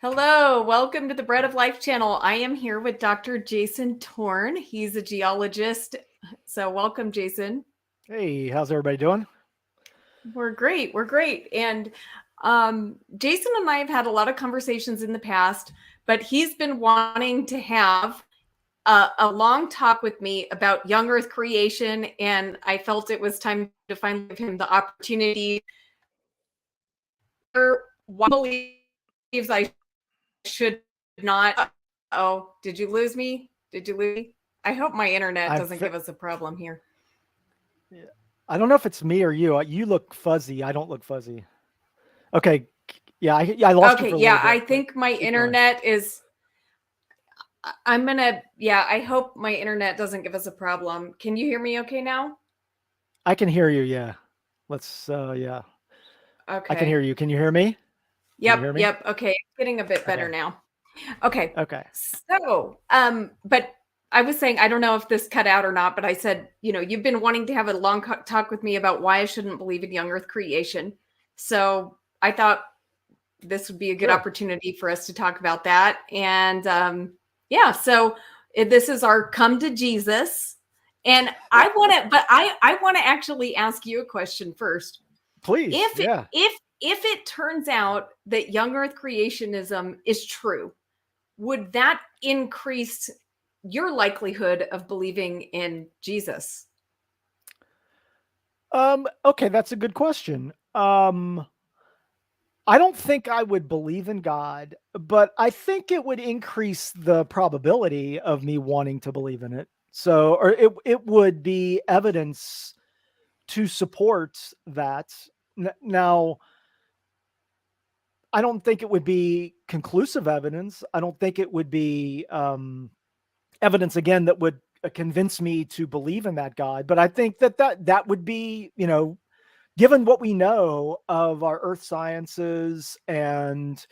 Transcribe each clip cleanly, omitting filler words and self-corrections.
Hello, welcome to the Bread of Life channel. I am here with Dr. Jason Torn. He's a geologist. So welcome, Jason. Hey, how's everybody doing? We're great. We're great. And Jason and I have had a lot of conversations in the past, but he's been wanting to have a long talk with me about young Earth creation. And I felt it was time to finally give him the opportunity. Why believes I should not. Oh, did you lose me? Did you lose me? I hope my internet doesn't give us a problem here. I don't know if it's me or you. You look fuzzy. I don't look fuzzy. Okay. Yeah, I lost you for a little bit. I think my internet is. I hope my internet doesn't give us a problem. Can you hear me okay now? I can hear you. Yeah. Yeah. Okay. I can hear you. Can you hear me? Yep. Okay. It's getting a bit better now. Okay. So, but I was saying, I don't know if this cut out or not, but I said, you've been wanting to have a long talk with me about why I shouldn't believe in young Earth creation. So I thought this would be a good opportunity for us to talk about that. And so this is our come to Jesus. And I want to actually ask you a question first. Please. If it turns out that young Earth creationism is true, would that increase your likelihood of believing in Jesus? Okay, that's a good question. I don't think I would believe in God, but I think it would increase the probability of me wanting to believe in it. So, or it would be evidence to support that. Now, I don't think it would be conclusive evidence. I don't think it would be evidence again that would convince me to believe in that God. But I think that would be, given what we know of our earth sciences and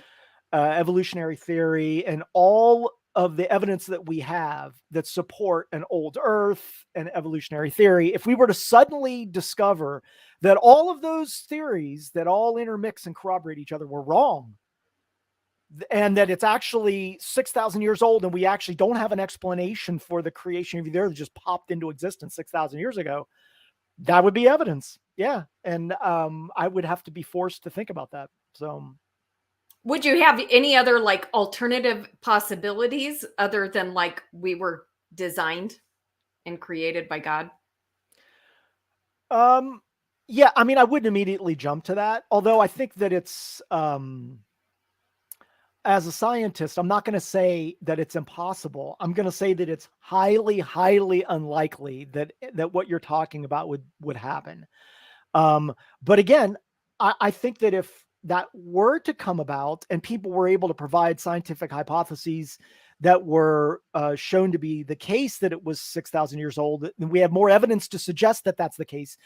evolutionary theory and all of the evidence that we have that support an old earth and evolutionary theory, if we were to suddenly discover that all of those theories that all intermix and corroborate each other were wrong, and that it's actually 6,000 years old and we actually don't have an explanation for the creation of the earth that just popped into existence 6,000 years ago, that would be evidence. Yeah. And I would have to be forced to think about that. So would you have any other alternative possibilities other than we were designed and created by God? Yeah, I mean, I wouldn't immediately jump to that, although I think that it's as a scientist, I'm not going to say that it's impossible. I'm going to say that it's highly, highly unlikely that what you're talking about would happen. But again, I think that if that were to come about and people were able to provide scientific hypotheses that were shown to be the case, that it was 6,000 years old, and we have more evidence to suggest that that's the case,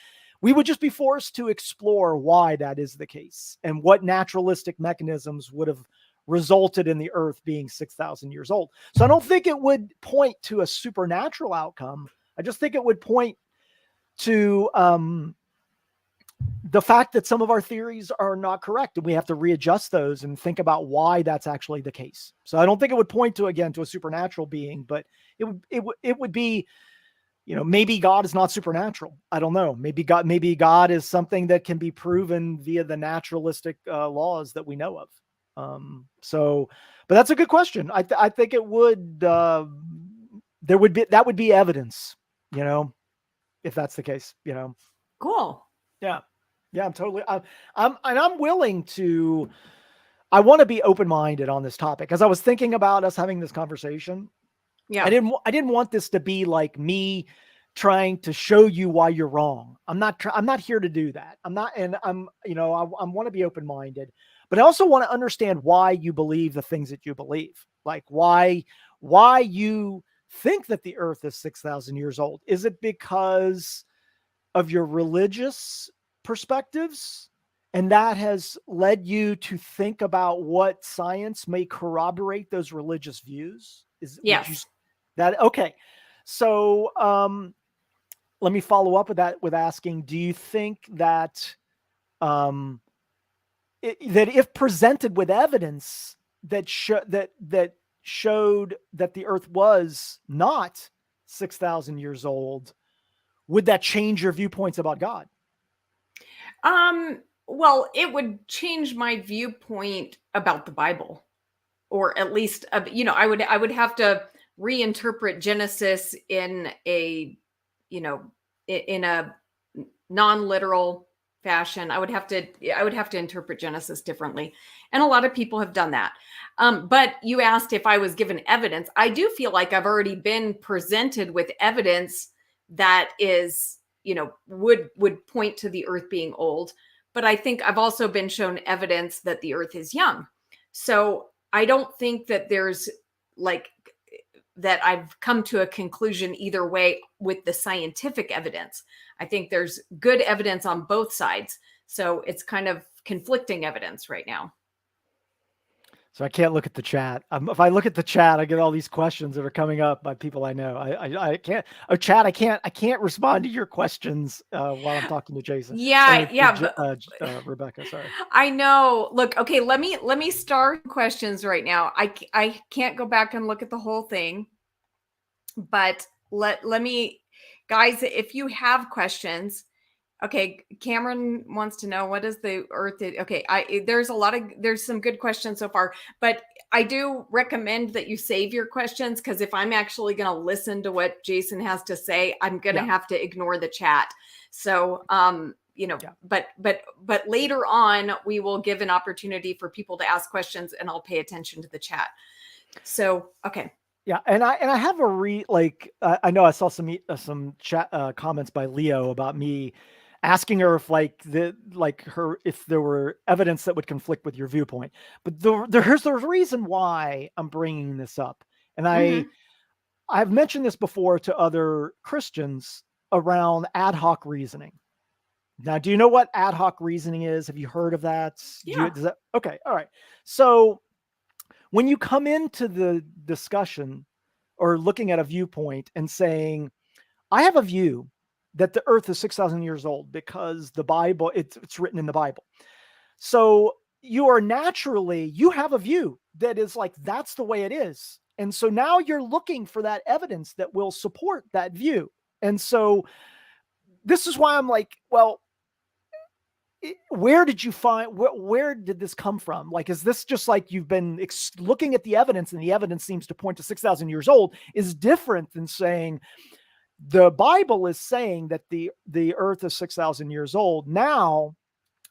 we would just be forced to explore why that is the case and what naturalistic mechanisms would have resulted in the earth being 6,000 years old. So I don't think it would point to a supernatural outcome. I just think it would point to the fact that some of our theories are not correct and we have to readjust those and think about why that's actually the case. So I don't think it would point to, again, to a supernatural being, but it would be, maybe God is not supernatural. I don't know. Maybe God is something that can be proven via the naturalistic laws that we know of. But that's a good question. I think it would, that would be evidence, if that's the case, Cool. Yeah. Yeah. I'm willing to, I want to be open-minded on this topic. As I was thinking about us having this conversation, I didn't want this to be like me trying to show you why you're wrong. I'm not here to do that. I want to be open-minded, but I also want to understand why you believe the things that you believe, like why you think that the earth is 6,000 years old. Is it because of your religious perspectives, and that has led you to think about what science may corroborate those religious views? Yes. Okay. So let me follow up with that with asking, do you think that that if presented with evidence that showed that the Earth was not 6,000 years old, would that change your viewpoints about God? Well, it would change my viewpoint about the Bible, or at least, I would have to reinterpret Genesis in a, in a non-literal fashion. I would have to interpret Genesis differently. And a lot of people have done that. But you asked if I was given evidence. I do feel like I've already been presented with evidence that is, would point to the Earth being old. But I think I've also been shown evidence that the Earth is young. So I don't think that there's like that I've come to a conclusion either way with the scientific evidence. I think there's good evidence on both sides. So it's kind of conflicting evidence right now. So I can't look at the chat. If I look at the chat, I get all these questions that are coming up by people I know. I can't. Oh, chat! I can't respond to your questions while I'm talking to Jason. Rebecca. Sorry. I know. Look, okay. Let me start questions right now. I can't go back and look at the whole thing, but let me, guys. If you have questions. Okay, Cameron wants to know, what is the Earth? Okay, there's some good questions so far, but I do recommend that you save your questions, because if I'm actually going to listen to what Jason has to say, I'm going to have to ignore the chat. So, but later on, we will give an opportunity for people to ask questions, and I'll pay attention to the chat. So, okay. Yeah, and I have I know I saw some chat comments by Leo about me asking her if there were evidence that would conflict with your viewpoint. But there's a reason why I'm bringing this up, and I've mentioned this before to other Christians around ad hoc reasoning. Now, do you know what ad hoc reasoning is? Have you heard of that? Yeah. Okay, all right. So when you come into the discussion or looking at a viewpoint and saying, I have a view that the Earth is 6,000 years old because the Bible, it's written in the Bible. So you have a view that is like, that's the way it is. And so now you're looking for that evidence that will support that view. And so this is why I'm like, well, where did this come from? Like, is this just like you've been looking at the evidence and the evidence seems to point to 6,000 years old, is different than saying the Bible is saying that the Earth is 6,000 years old. Now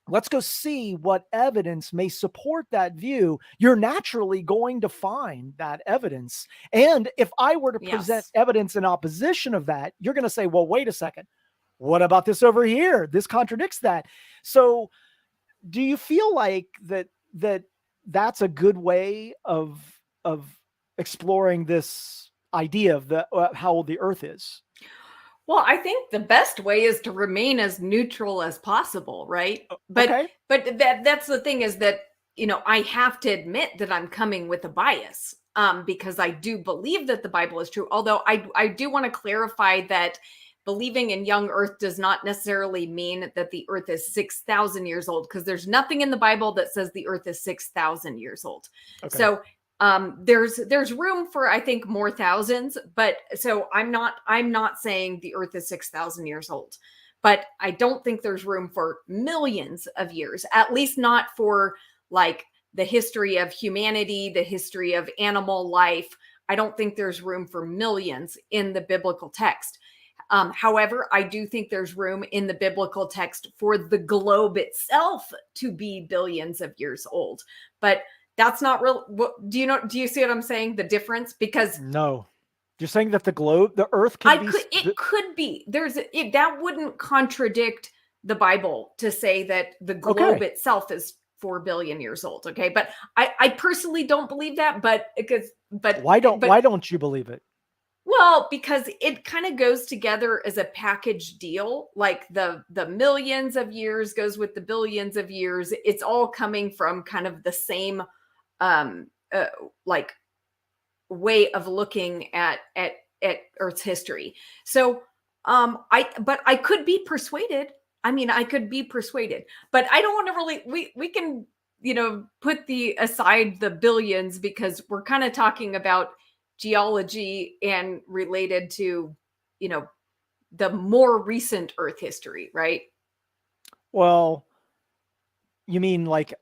let's go see what evidence may support that view. You're naturally going to find that evidence. And if I were to present evidence in opposition of that, you're going to say, well, wait a second. What about this over here? This contradicts that. So do you feel like that's a good way of exploring this idea of how old the Earth is? Well, I think the best way is to remain as neutral as possible, right? But that's the thing, is that, I have to admit that I'm coming with a bias, because I do believe that the Bible is true. Although I do want to clarify that believing in young Earth does not necessarily mean that the Earth is 6,000 years old, because there's nothing in the Bible that says the Earth is 6,000 years old. Okay. So there's room for, I think, more thousands, but so I'm not saying the Earth is 6,000 years old, but I don't think there's room for millions of years, at least not for like the history of humanity, the history of animal life. I don't think there's room for millions in the biblical text. However, I do think there's room in the biblical text for the globe itself to be billions of years old, but that's not real. Do you see what I'm saying? The difference? Because no, you're saying that the Earth could be. That wouldn't contradict the Bible to say that the globe itself is 4 billion years old. Okay, but I personally don't believe that. But why don't you believe it? Well, because it kind of goes together as a package deal. Like the millions of years goes with the billions of years. It's all coming from kind of the same like way of looking at Earth's history. So I could be persuaded. I mean, I could be persuaded, but I don't want to really, we can put aside the billions, because we're kind of talking about geology and related to, the more recent Earth history, right? Well, you mean like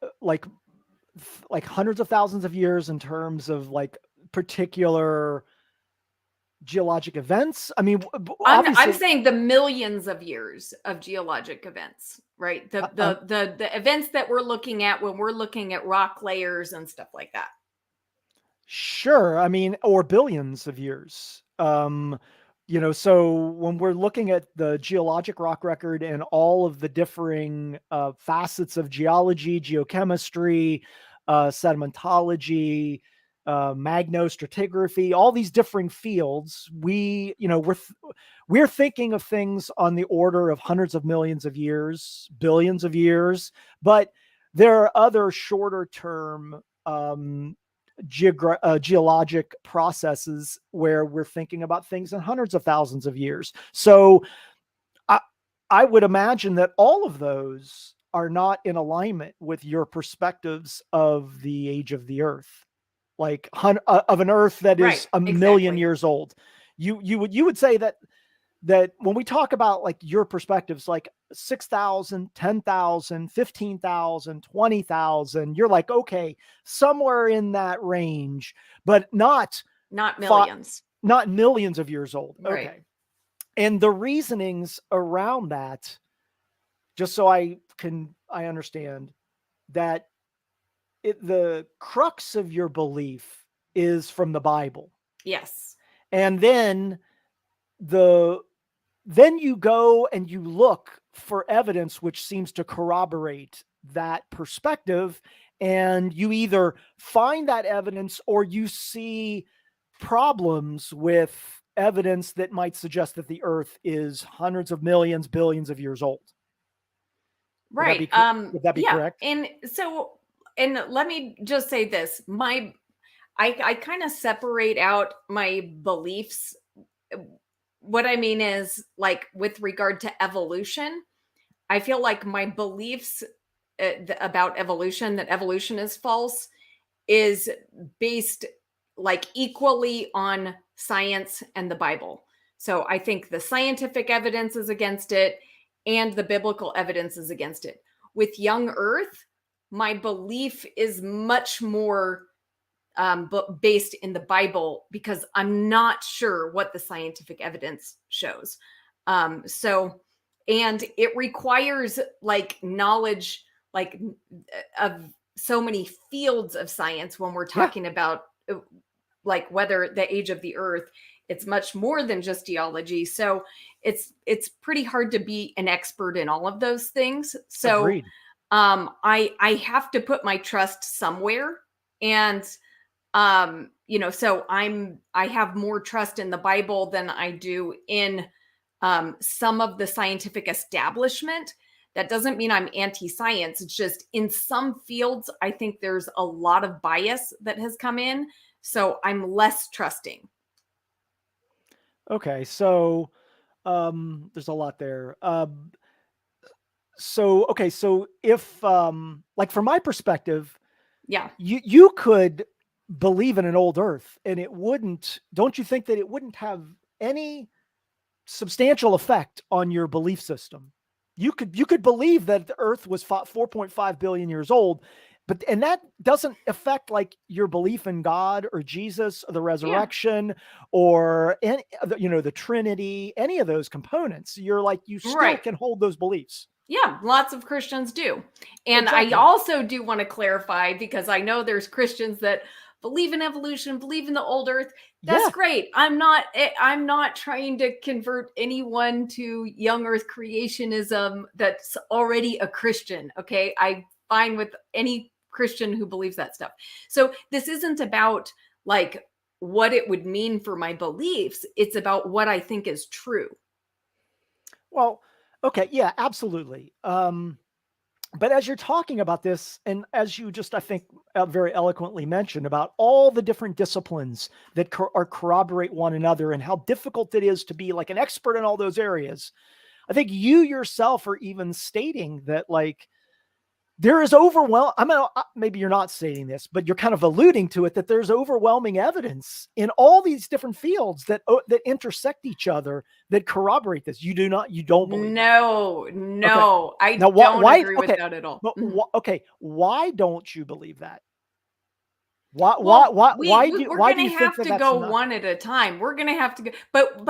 hundreds of thousands of years in terms of like particular geologic events? I mean, obviously, I'm saying the millions of years of geologic events, right? The events that we're looking at when we're looking at rock layers and stuff like that. Sure. I mean, or billions of years. So when we're looking at the geologic rock record and all of the differing facets of geology, geochemistry, sedimentology, magnostratigraphy, all these differing fields, we're thinking of things on the order of hundreds of millions of years, billions of years, but there are other shorter term geologic processes where we're thinking about things in hundreds of thousands of years. So I would imagine that all of those are not in alignment with your perspectives of the age of the Earth, like of an Earth that is a million years old. You would say that when we talk about like your perspectives, like 6,000, 10,000, 15,000, 20,000, you're like, okay, somewhere in that range, but not millions, not millions of years old. Right. Okay. And the reasonings around that, just so I understand that the crux of your belief is from the Bible. Yes. And then then you go and you look for evidence which seems to corroborate that perspective, and you either find that evidence or you see problems with evidence that might suggest that the Earth is hundreds of millions, billions of years old. Right. Would that be correct? And so, and let me just say this, I kind of separate out my beliefs. What I mean is, like, with regard to evolution, I feel like my beliefs about evolution, that evolution is false, is based like equally on science and the Bible. So I think the scientific evidence is against it and the biblical evidence is against it. With young Earth, my belief is much more based in the Bible, because I'm not sure what the scientific evidence shows. So, and it requires like knowledge, like of so many fields of science when we're talking about like whether the age of the Earth. It's much more than just geology. So it's pretty hard to be an expert in all of those things. So Agreed. I have to put my trust somewhere. And so I have more trust in the Bible than I do in some of the scientific establishment. That doesn't mean I'm anti-science. It's just in some fields, I think there's a lot of bias that has come in. So I'm less trusting. Okay. So there's a lot there. So if like from my perspective, you could believe in an old Earth and it wouldn't, don't you think that it wouldn't have any substantial effect on your belief system? You could believe that the Earth was 4.5 billion years old, and that doesn't affect like your belief in God or Jesus or the resurrection or any, the Trinity, any of those components. You're like, you still can hold those beliefs. Yeah, lots of Christians do. And I also do want to clarify, because I know there's Christians that believe in evolution, believe in the old Earth. That's great. I'm not trying to convert anyone to young Earth creationism that's already a Christian. Okay. I'm fine with any Christian who believes that stuff. So this isn't about like what it would mean for my beliefs. It's about what I think is true. Well, okay. Yeah, absolutely. But as you're talking about this, and as you just, I think, very eloquently mentioned about all the different disciplines that corroborate one another and how difficult it is to be like an expert in all those areas, I think you yourself are even stating that like there is overwhelming, maybe you're not stating this, but you're kind of alluding to it, that there's overwhelming evidence in all these different fields that intersect each other that corroborate this. You don't believe no, that? No, okay. I now, don't why, agree with that at all. But why don't you believe that? We're Why do going you to think have to that's go not? one at a time. We're going to have to go, but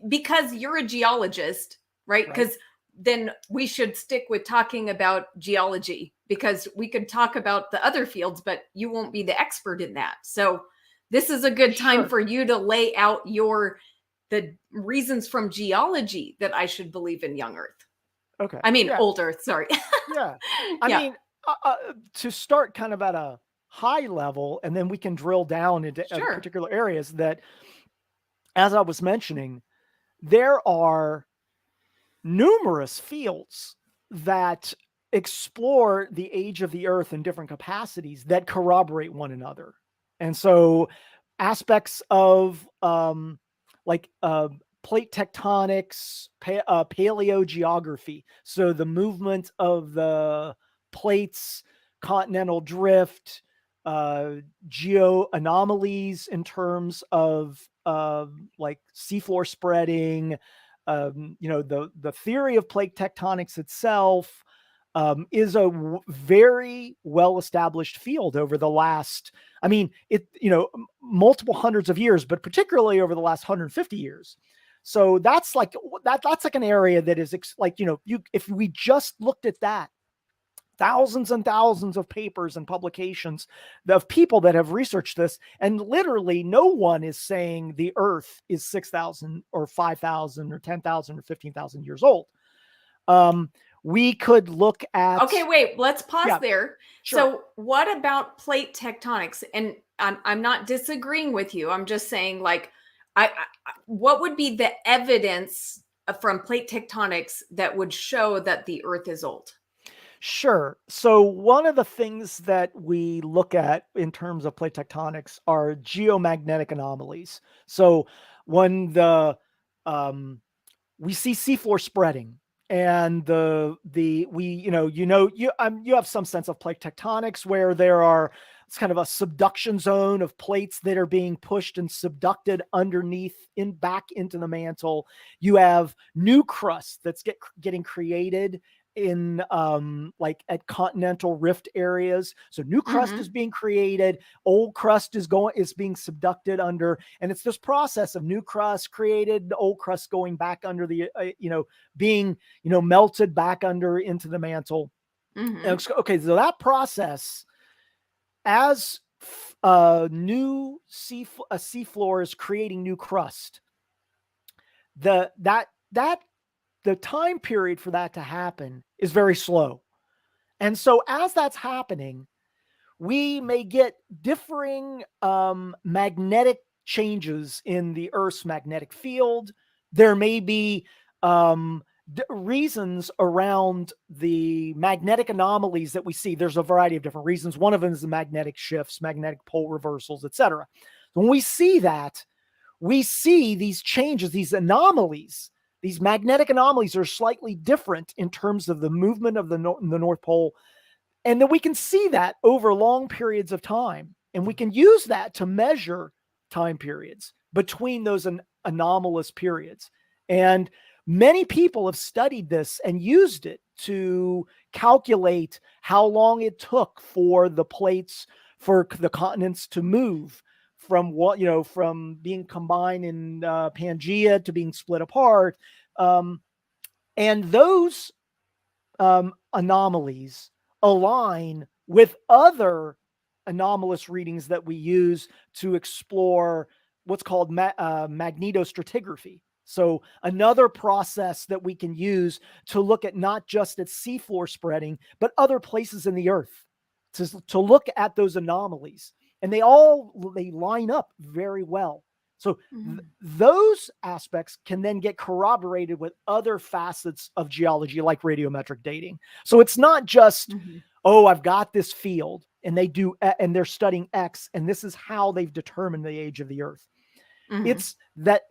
because you're a geologist, right? Because then we should stick with talking about geology, because we could talk about the other fields, but you won't be the expert in that. So this is a good time for you to lay out the reasons from geology that I should believe in young Earth. Okay. I mean, old Earth, sorry. Yeah. I mean, to start kind of at a high level, and then we can drill down into particular areas that, as I was mentioning, there are numerous fields that explore the age of the Earth in different capacities that corroborate one another. And so aspects of plate tectonics, paleogeography, so the movement of the plates, continental drift, geo anomalies in terms of like seafloor spreading, the theory of plate tectonics itself is a very well-established field over the last, multiple hundreds of years, but particularly over the last 150 years. So that's like an area that is if we just looked at that, thousands and thousands of papers and publications of people that have researched this, and literally no one is saying the Earth is 6,000 or 5,000 or 10,000 or 15,000 years old. We could look at... Okay, wait, let's pause there. Sure. So what about plate tectonics? And I'm not disagreeing with you. I'm just saying, like, what would be the evidence from plate tectonics that would show that the Earth is old? Sure. So one of the things that we look at in terms of plate tectonics are geomagnetic anomalies. So when we see seafloor spreading, and you have some sense of plate tectonics where it's kind of a subduction zone of plates that are being pushed and subducted back into the mantle. You have new crust that's getting created in at continental rift areas. So new crust is being created, old crust is being subducted under, and it's this process of new crust created, old crust going back under the being melted back under into the mantle. Okay, so that process, as new seafloor is creating new crust, the time period for that to happen is very slow. And so as that's happening, we may get differing magnetic changes in the Earth's magnetic field. There may be reasons around the magnetic anomalies that we see. There's a variety of different reasons. One of them is the magnetic shifts, magnetic pole reversals, etc. When we see that, we see these changes, these anomalies. These magnetic anomalies are slightly different in terms of the movement of the North Pole. And then we can see that over long periods of time. And we can use that to measure time periods between those anomalous periods. And many people have studied this and used it to calculate how long it took for the plates, for the continents to move from being combined in Pangea to being split apart. And those anomalies align with other anomalous readings that we use to explore what's called magnetostratigraphy. So another process that we can use to look at not just at seafloor spreading, but other places in the Earth to look at those anomalies. And they line up very well. So those aspects can then get corroborated with other facets of geology, like radiometric dating. So it's not just, I've got this field and they're studying X, and this is how they've determined the age of the Earth. It's that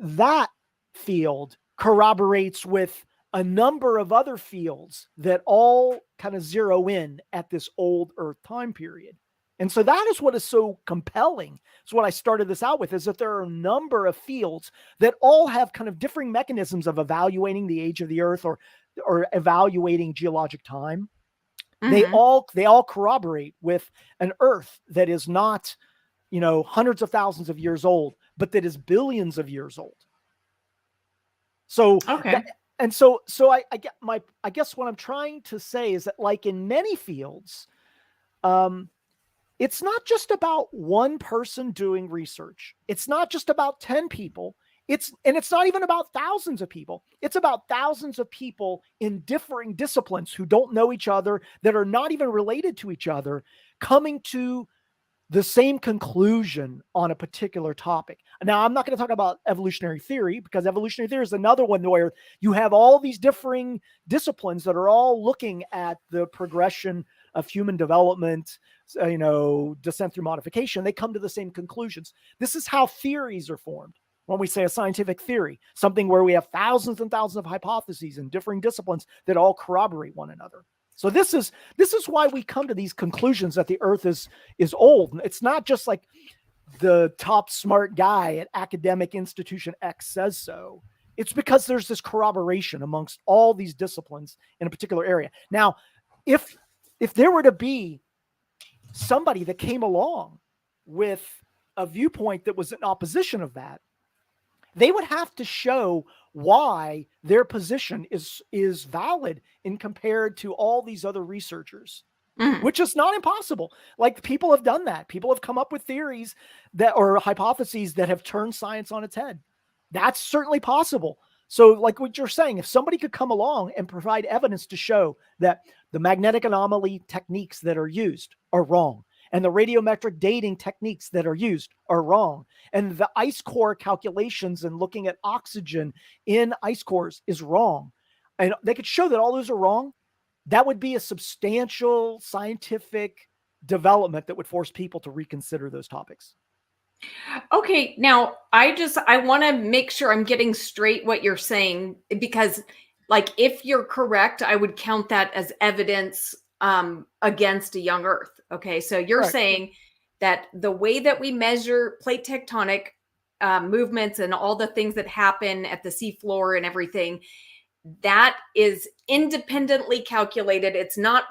field corroborates with a number of other fields that all kind of zero in at this old Earth time period. And so that is what is so compelling. It's what I started this out with, is that there are a number of fields that all have kind of differing mechanisms of evaluating the age of the Earth or evaluating geologic time. Mm-hmm. They all corroborate with an Earth that is not, hundreds of thousands of years old, but that is billions of years old. So, okay. So I guess what I'm trying to say is that, like in many fields, it's not just about one person doing research. It's not just about 10 people. It's not even about thousands of people. It's about thousands of people in differing disciplines who don't know each other, that are not even related to each other, coming to the same conclusion on a particular topic. Now, I'm not going to talk about evolutionary theory, because evolutionary theory is another one where you have all these differing disciplines that are all looking at the progression of human development, descent through modification. They come to the same conclusions. This is how theories are formed. When we say a scientific theory, something where we have thousands and thousands of hypotheses in differing disciplines that all corroborate one another. So this is why we come to these conclusions that the Earth is old. It's not just like the top smart guy at academic institution X says so. It's because there's this corroboration amongst all these disciplines in a particular area. Now, if there were to be somebody that came along with a viewpoint that was in opposition of that, they would have to show why their position is valid in compared to all these other researchers, which is not impossible. Like, people have done that. People have come up with theories or hypotheses that have turned science on its head. That's certainly possible. So like what you're saying, if somebody could come along and provide evidence to show that the magnetic anomaly techniques that are used are wrong, and the radiometric dating techniques that are used are wrong, and the ice core calculations and looking at oxygen in ice cores is wrong, and they could show that all those are wrong, that would be a substantial scientific development that would force people to reconsider those topics. Okay, now I want to make sure I'm getting straight what you're saying, because like, if you're correct, I would count that as evidence against a young Earth. Okay, so you're saying that the way that we measure plate tectonic movements and all the things that happen at the seafloor and everything, that is independently calculated. It's not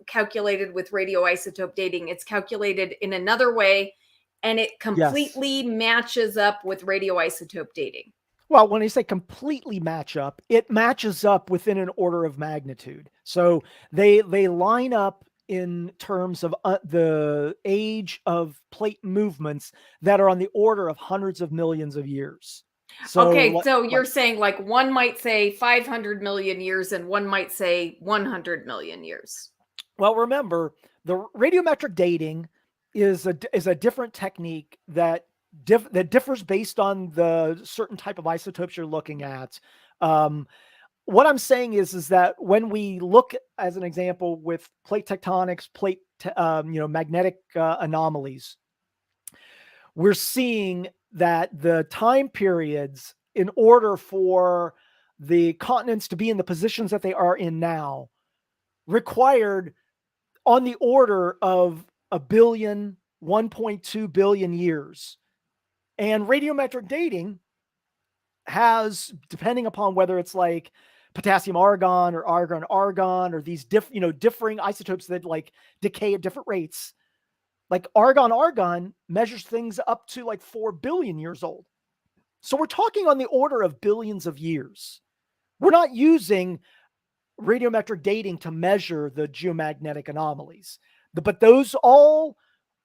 calculated with radioisotope dating. It's calculated in another way, and it completely matches up with radioisotope dating. Well, when you say completely match up, it matches up within an order of magnitude. So they line up in terms of the age of plate movements that are on the order of hundreds of millions of years. So, okay, so you're saying like one might say 500 million years and one might say 100 million years. Well, remember, the radiometric dating is a different technique that differs based on the certain type of isotopes you're looking at. What I'm saying is that when we look, as an example, with plate tectonics, magnetic anomalies, we're seeing that the time periods, in order for the continents to be in the positions that they are in now, required on the order of 1.2 billion years. And radiometric dating has, depending upon whether it's like potassium argon or argon argon, or these differing isotopes that like decay at different rates, like argon measures things up to like 4 billion years old. So we're talking on the order of billions of years. We're not using radiometric dating to measure the geomagnetic anomalies, but those all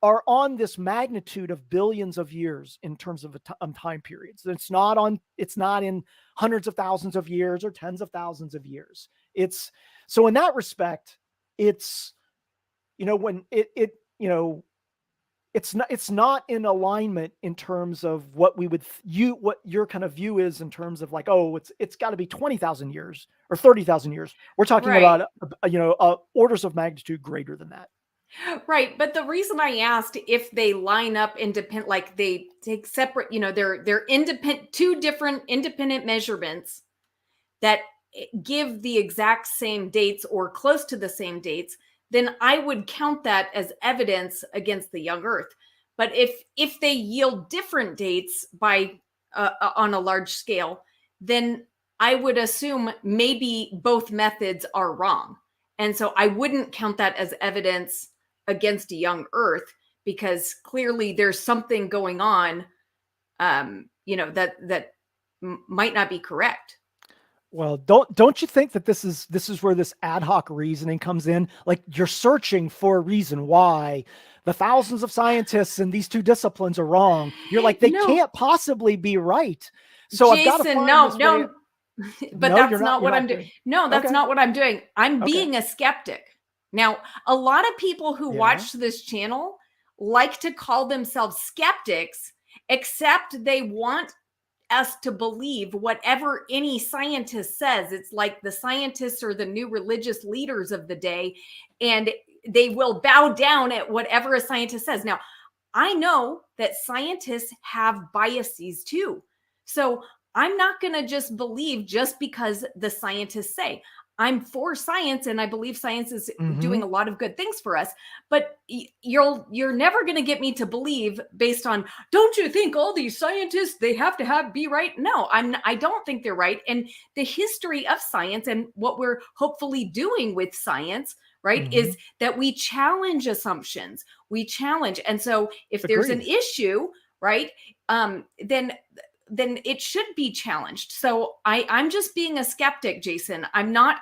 are on this magnitude of billions of years in terms of time periods. It's not in hundreds of thousands of years or tens of thousands of years. So in that respect, it's not in alignment in terms of what your kind of view is in terms of like, oh, it's got to be 20,000 years or 30,000 years. We're talking about orders of magnitude greater than that. Right. But the reason I asked if they line up independent, like they take separate, they're independent, two different independent measurements that give the exact same dates or close to the same dates, then I would count that as evidence against the young Earth. But if they yield different dates by on a large scale, then I would assume maybe both methods are wrong. And so I wouldn't count that as evidence against a young Earth, because clearly there's something going on, that might not be correct. Well, don't you think that this is where this ad hoc reasoning comes in? Like, you're searching for a reason why the thousands of scientists in these two disciplines are wrong. You're like, they can't possibly be right. So Jason, I've got to find no. But that's not what I'm doing. No, that's not what I'm doing. I'm being a skeptic. Now, a lot of people who watch this channel like to call themselves skeptics, except they want us to believe whatever any scientist says. It's like the scientists are the new religious leaders of the day, and they will bow down at whatever a scientist says. Now, I know that scientists have biases too. So I'm not going to just believe just because the scientists say. I'm for science, and I believe science is doing a lot of good things for us. But you're never going to get me to believe based on, don't you think all these scientists, they have to be right? No, I don't think they're right. And the history of science and what we're hopefully doing with science, right, is that we challenge assumptions. We challenge. And so if there's an issue, right, then it should be challenged. So I'm just being a skeptic, Jason. I'm not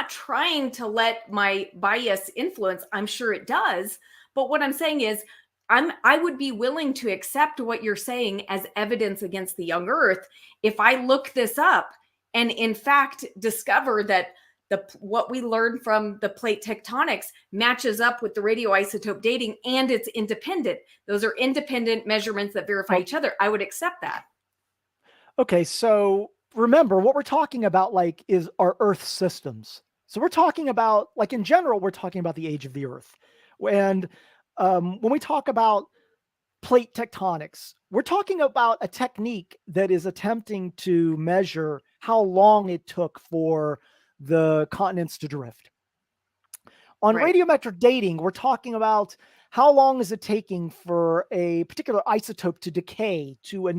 trying to let my bias influence. I'm sure it does. But what I'm saying is I would be willing to accept what you're saying as evidence against the young Earth if I look this up and in fact discover that what we learned from the plate tectonics matches up with the radioisotope dating, and it's independent. Those are independent measurements that verify each other. I would accept that. Okay, so remember, what we're talking about, like, is our Earth systems. So we're talking about, like, in general, we're talking about the age of the Earth. And when we talk about plate tectonics, we're talking about a technique that is attempting to measure how long it took for the continents to drift. On radiometric dating, we're talking about how long is it taking for a particular isotope to decay from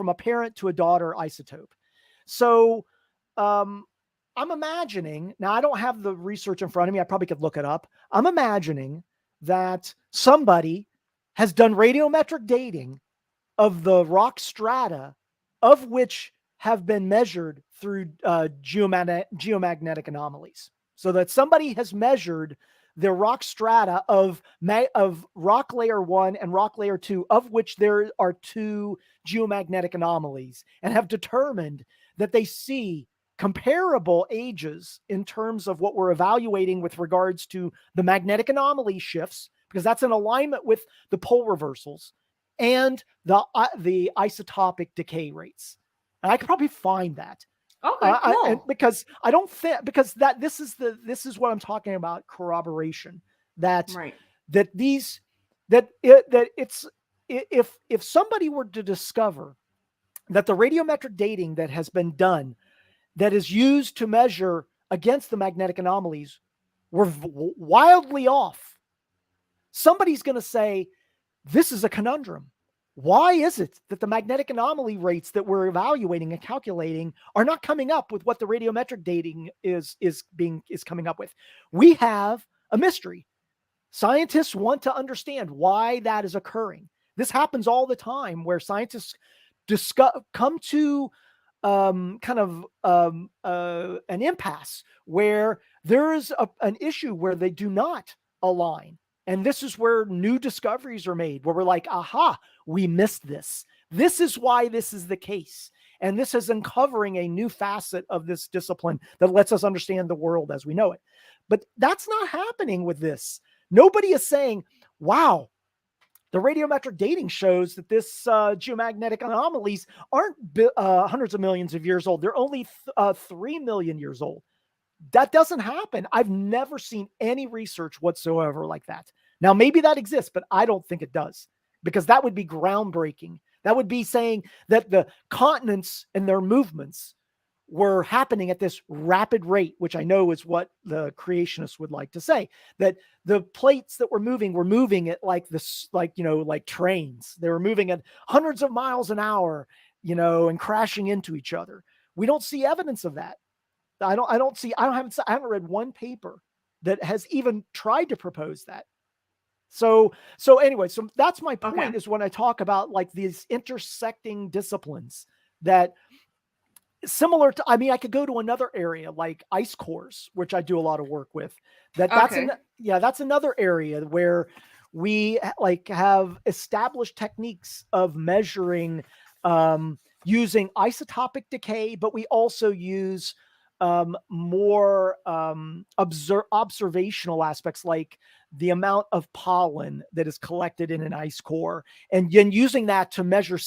a parent to a daughter isotope. So I'm imagining, now I don't have the research in front of me, I probably could look it up. I'm imagining that somebody has done radiometric dating of the rock strata, of which have been measured through geomagnetic anomalies. So that somebody has measured the rock strata of rock layer 1 and rock layer 2, of which there are 2 geomagnetic anomalies, and have determined that they see comparable ages in terms of what we're evaluating with regards to the magnetic anomaly shifts, because that's in alignment with the pole reversals, and the isotopic decay rates. And I could probably find that. Okay, cool. Because I don't think, because this is what I'm talking about, corroboration. If somebody were to discover that the radiometric dating that has been done, that is used to measure against the magnetic anomalies, were wildly off, somebody's going to say, this is a conundrum. Why is it that the magnetic anomaly rates that we're evaluating and calculating are not coming up with what the radiometric dating is coming up with? We have a mystery. Scientists want to understand why that is occurring. This happens all the time, where scientists come to an impasse where there is an issue where they do not align. And this is where new discoveries are made, where we're like, aha, we missed this. This is why this is the case. And this is uncovering a new facet of this discipline that lets us understand the world as we know it. But that's not happening with this. Nobody is saying, wow, the radiometric dating shows that this geomagnetic anomalies aren't hundreds of millions of years old. They're only 3 million years old. That doesn't happen. I've never seen any research whatsoever like that. Now, maybe that exists, but I don't think it does, because that would be groundbreaking. That would be saying that the continents and their movements were happening at this rapid rate, which I know is what the creationists would like to say, that the plates that were moving at like this, like, like trains. They were moving at hundreds of miles an hour, and crashing into each other. We don't see evidence of that. I haven't read one paper that has even tried to propose that. So anyway, so that's my point, is when I talk about like these intersecting disciplines that similar to, I could go to another area like ice cores, which I do a lot of work with. That's another area where we like have established techniques of measuring using isotopic decay, but we also use more observational aspects, like the amount of pollen that is collected in an ice core, and then using that to measure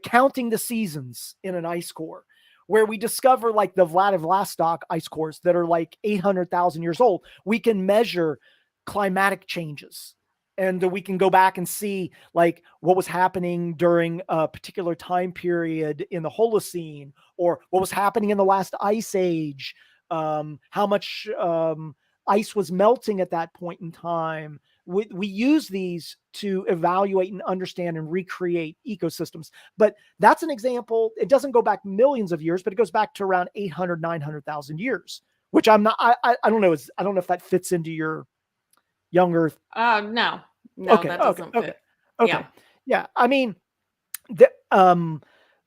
counting the seasons in an ice core, where we discover like the Vladivostok ice cores that are like 800,000 years old. We can measure climatic changes, and we can go back and see like what was happening during a particular time period in the Holocene, or what was happening in the last ice age, how much ice was melting at that point in time. We use these to evaluate and understand and recreate ecosystems. But that's an example. It doesn't go back millions of years, but it goes back to around 800, 900,000 years, which I don't know. I don't know if that fits into your young Earth. No, okay, that doesn't fit. Okay. Yeah.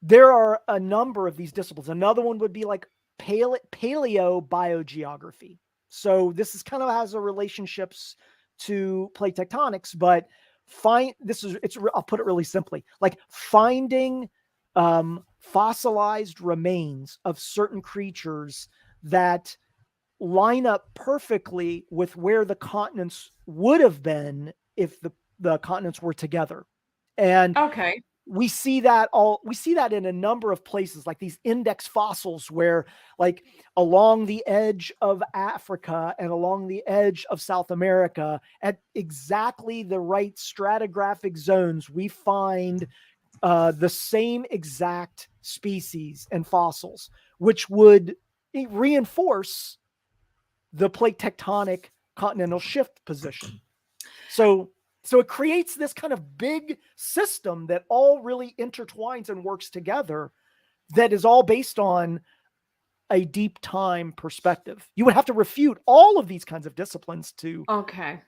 There are a number of these disciplines. Another one would be like paleobiogeography. So this is kind of has a relationships to plate tectonics, but I'll put it really simply, like finding fossilized remains of certain creatures that line up perfectly with where the continents would have been if the continents were together. And we see that in a number of places, like these index fossils, where like along the edge of Africa and along the edge of South America, at exactly the right stratigraphic zones, we find the same exact species and fossils, which would reinforce the plate tectonic continental shift position. So it creates this kind of big system that all really intertwines and works together, that is all based on a deep time perspective. You would have to refute all of these kinds of disciplines to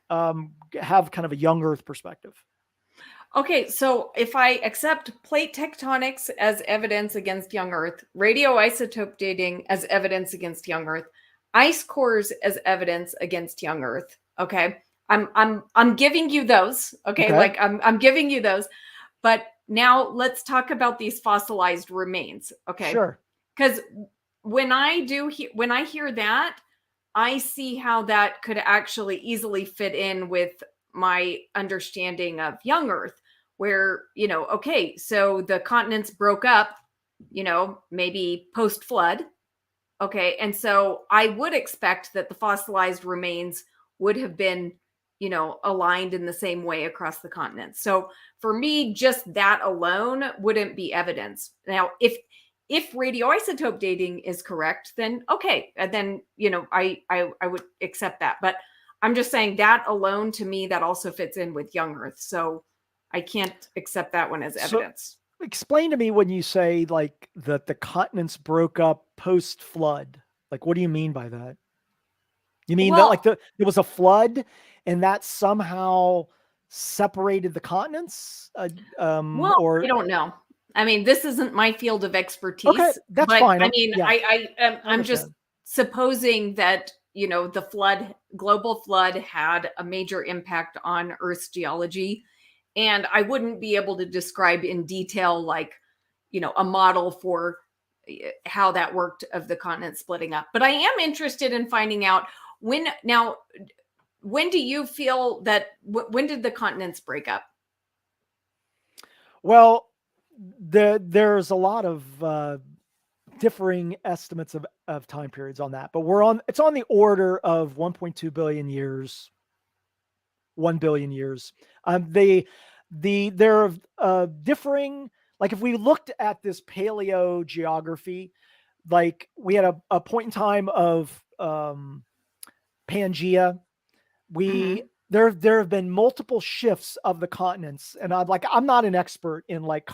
have kind of a young Earth perspective. Okay, so if I accept plate tectonics as evidence against young Earth, radioisotope dating as evidence against young Earth, ice cores as evidence against young Earth, okay, I'm giving you those, okay? Like I'm giving you those, but now let's talk about these fossilized remains, okay? Sure. Because when I hear that, I see how that could actually easily fit in with my understanding of young Earth, where, okay, so the continents broke up, maybe post-flood, okay, and so I would expect that the fossilized remains would have been aligned in the same way across the continent. So for me, just that alone wouldn't be evidence. Now, if radioisotope dating is correct, then okay, and then I would accept that. But I'm just saying that alone, to me, that also fits in with young Earth. So I can't accept that one as evidence. So explain to me when you say like that the continents broke up post flood. Like, what do you mean by that? You mean that like there was a flood and that somehow separated the continents? I don't know. I mean, this isn't my field of expertise. Okay, that's fine. I mean, I'm just supposing that the global flood had a major impact on Earth's geology, and I wouldn't be able to describe in detail like a model for how that worked of the continent splitting up. But I am interested in finding out when do you feel that when did the continents break up? Well, there's a lot of differing estimates of time periods on that, but it's on the order of 1.2 billion years, 1 billion years. There are differing, like if we looked at this paleogeography, like we had a point in time of Pangea. There have been multiple shifts of the continents, and I'm not an expert in like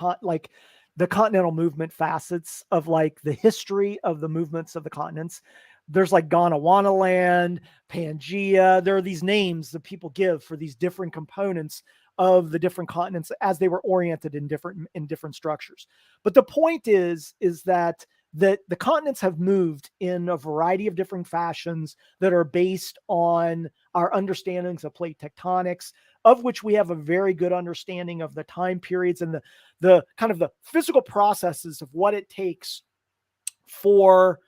the continental movement facets of like the history of the movements of the continents. There's like Gondwana land, Pangea. There are these names that people give for these different components of the different continents as they were oriented in different structures. But the point is that the continents have moved in a variety of different fashions that are based on our understandings of plate tectonics, of which we have a very good understanding of the time periods and the kind of the physical processes of what it takes for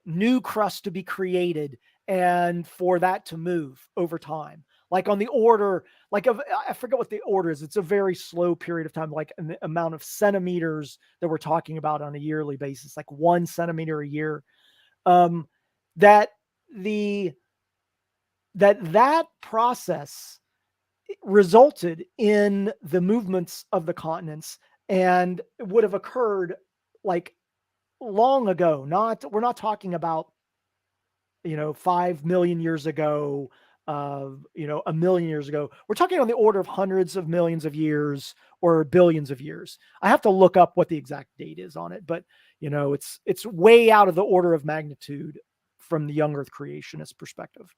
new crust to be created and for that to move over time. Like on the order, like I forget what the order is. It's a very slow period of time, like an amount of centimeters that we're talking about on a yearly basis, like 1 centimeter a year. That process resulted in the movements of the continents and would have occurred like long ago. We're not talking about 5 million years ago, 1 million years ago. We're talking on the order of hundreds of millions of years or billions of years. I have to look up what the exact date is on it, but it's way out of the order of magnitude from the young Earth creationist perspective.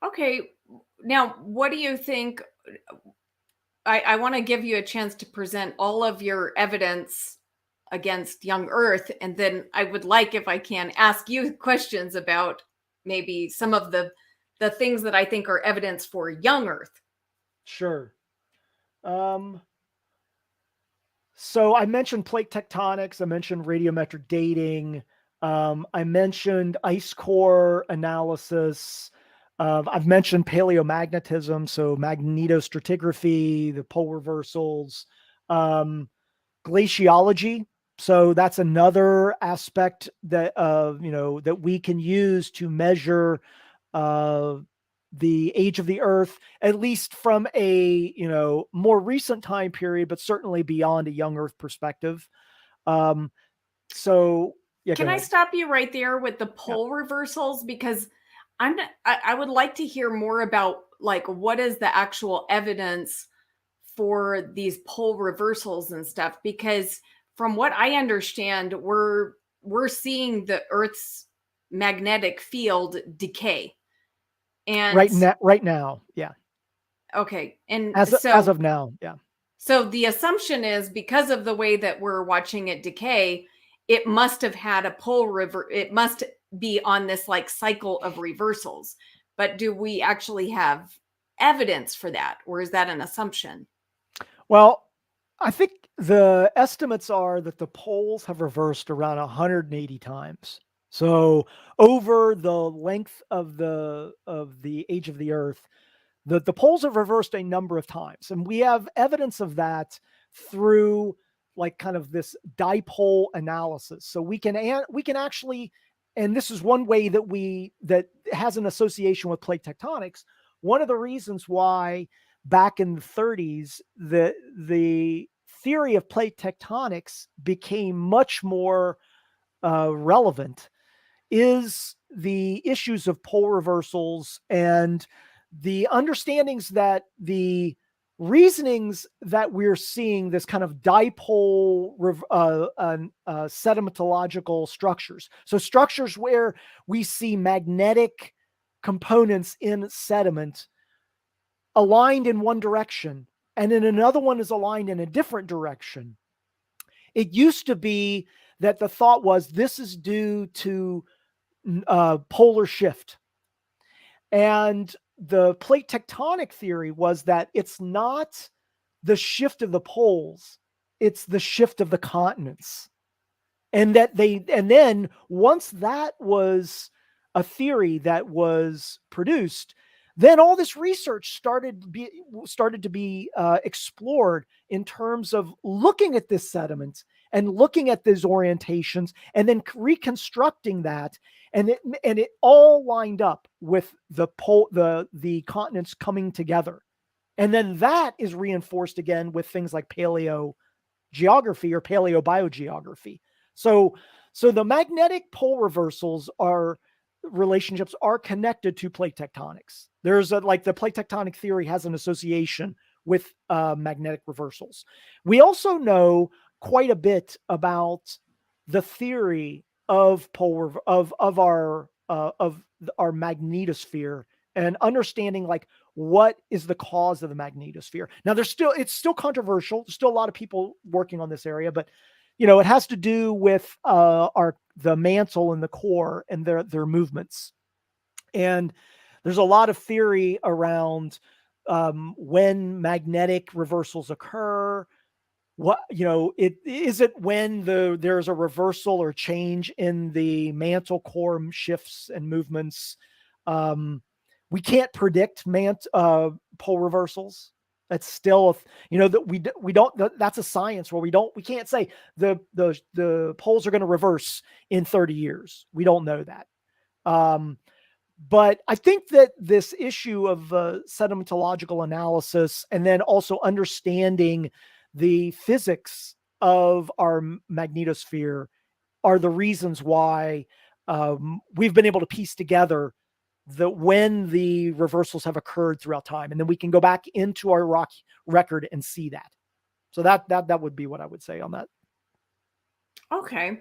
Okay, now what do you think? I want to give you a chance to present all of your evidence against young Earth, and then I would like, if I can, ask you questions about maybe some of the things that I think are evidence for young Earth. Sure. So I mentioned plate tectonics. I mentioned radiometric dating. I mentioned ice core analysis. I've mentioned paleomagnetism, so magnetostratigraphy, the pole reversals, glaciology. So that's another aspect that that we can use to measure the age of the Earth, at least from a more recent time period, but certainly beyond a young Earth perspective. So yeah, can I stop you right there with the pole reversals, because I would like to hear more about like what is the actual evidence for these pole reversals and stuff, because from what I understand, we're seeing the Earth's magnetic field decay. And right now, yeah. Okay. And as of now, yeah. So the assumption is because of the way that we're watching it decay, it must have had a it must be on this like cycle of reversals. But do we actually have evidence for that, or is that an assumption? Well, I think the estimates are that the poles have reversed around 180 times. So over the length of the age of the Earth, the poles have reversed a number of times, and we have evidence of that through like kind of this dipole analysis. So we can actually, and this is one way that has an association with plate tectonics. One of the reasons why back in the 30s the theory of plate tectonics became much more relevant is the issues of pole reversals and the understandings that the reasonings that we're seeing this kind of dipole sedimentological structures. So structures where we see magnetic components in sediment aligned in one direction and then another one is aligned in a different direction. It used to be that the thought was this is due to polar shift. And the plate tectonic theory was that it's not the shift of the poles, it's the shift of the continents. And then once that was a theory that was produced, then all this research started to be explored in terms of looking at this sediment and looking at these orientations and then reconstructing that, and it all lined up with the continents coming together And then that is reinforced again with things like paleogeography or paleobiogeography. So the magnetic pole reversals relationships are connected to plate tectonics. There's like the plate tectonic theory has an association with magnetic reversals. We also know quite a bit about the theory of our magnetosphere and understanding like what is the cause of the magnetosphere. Now it's still controversial. There's still a lot of people working on this area, but it has to do with the mantle and the core and their movements. And there's a lot of theory around when magnetic reversals occur. What is it when there's a reversal or change in the mantle core shifts and movements? We can't predict pole reversals. That's still that we don't. That's a science where we can't say the poles are going to reverse in 30 years. We don't know that. But I think that this issue of sedimentological analysis and then also understanding the physics of our magnetosphere are the reasons why we've been able to piece together when the reversals have occurred throughout time. And then we can go back into our rock record and see that. So that would be what I would say on that. Okay.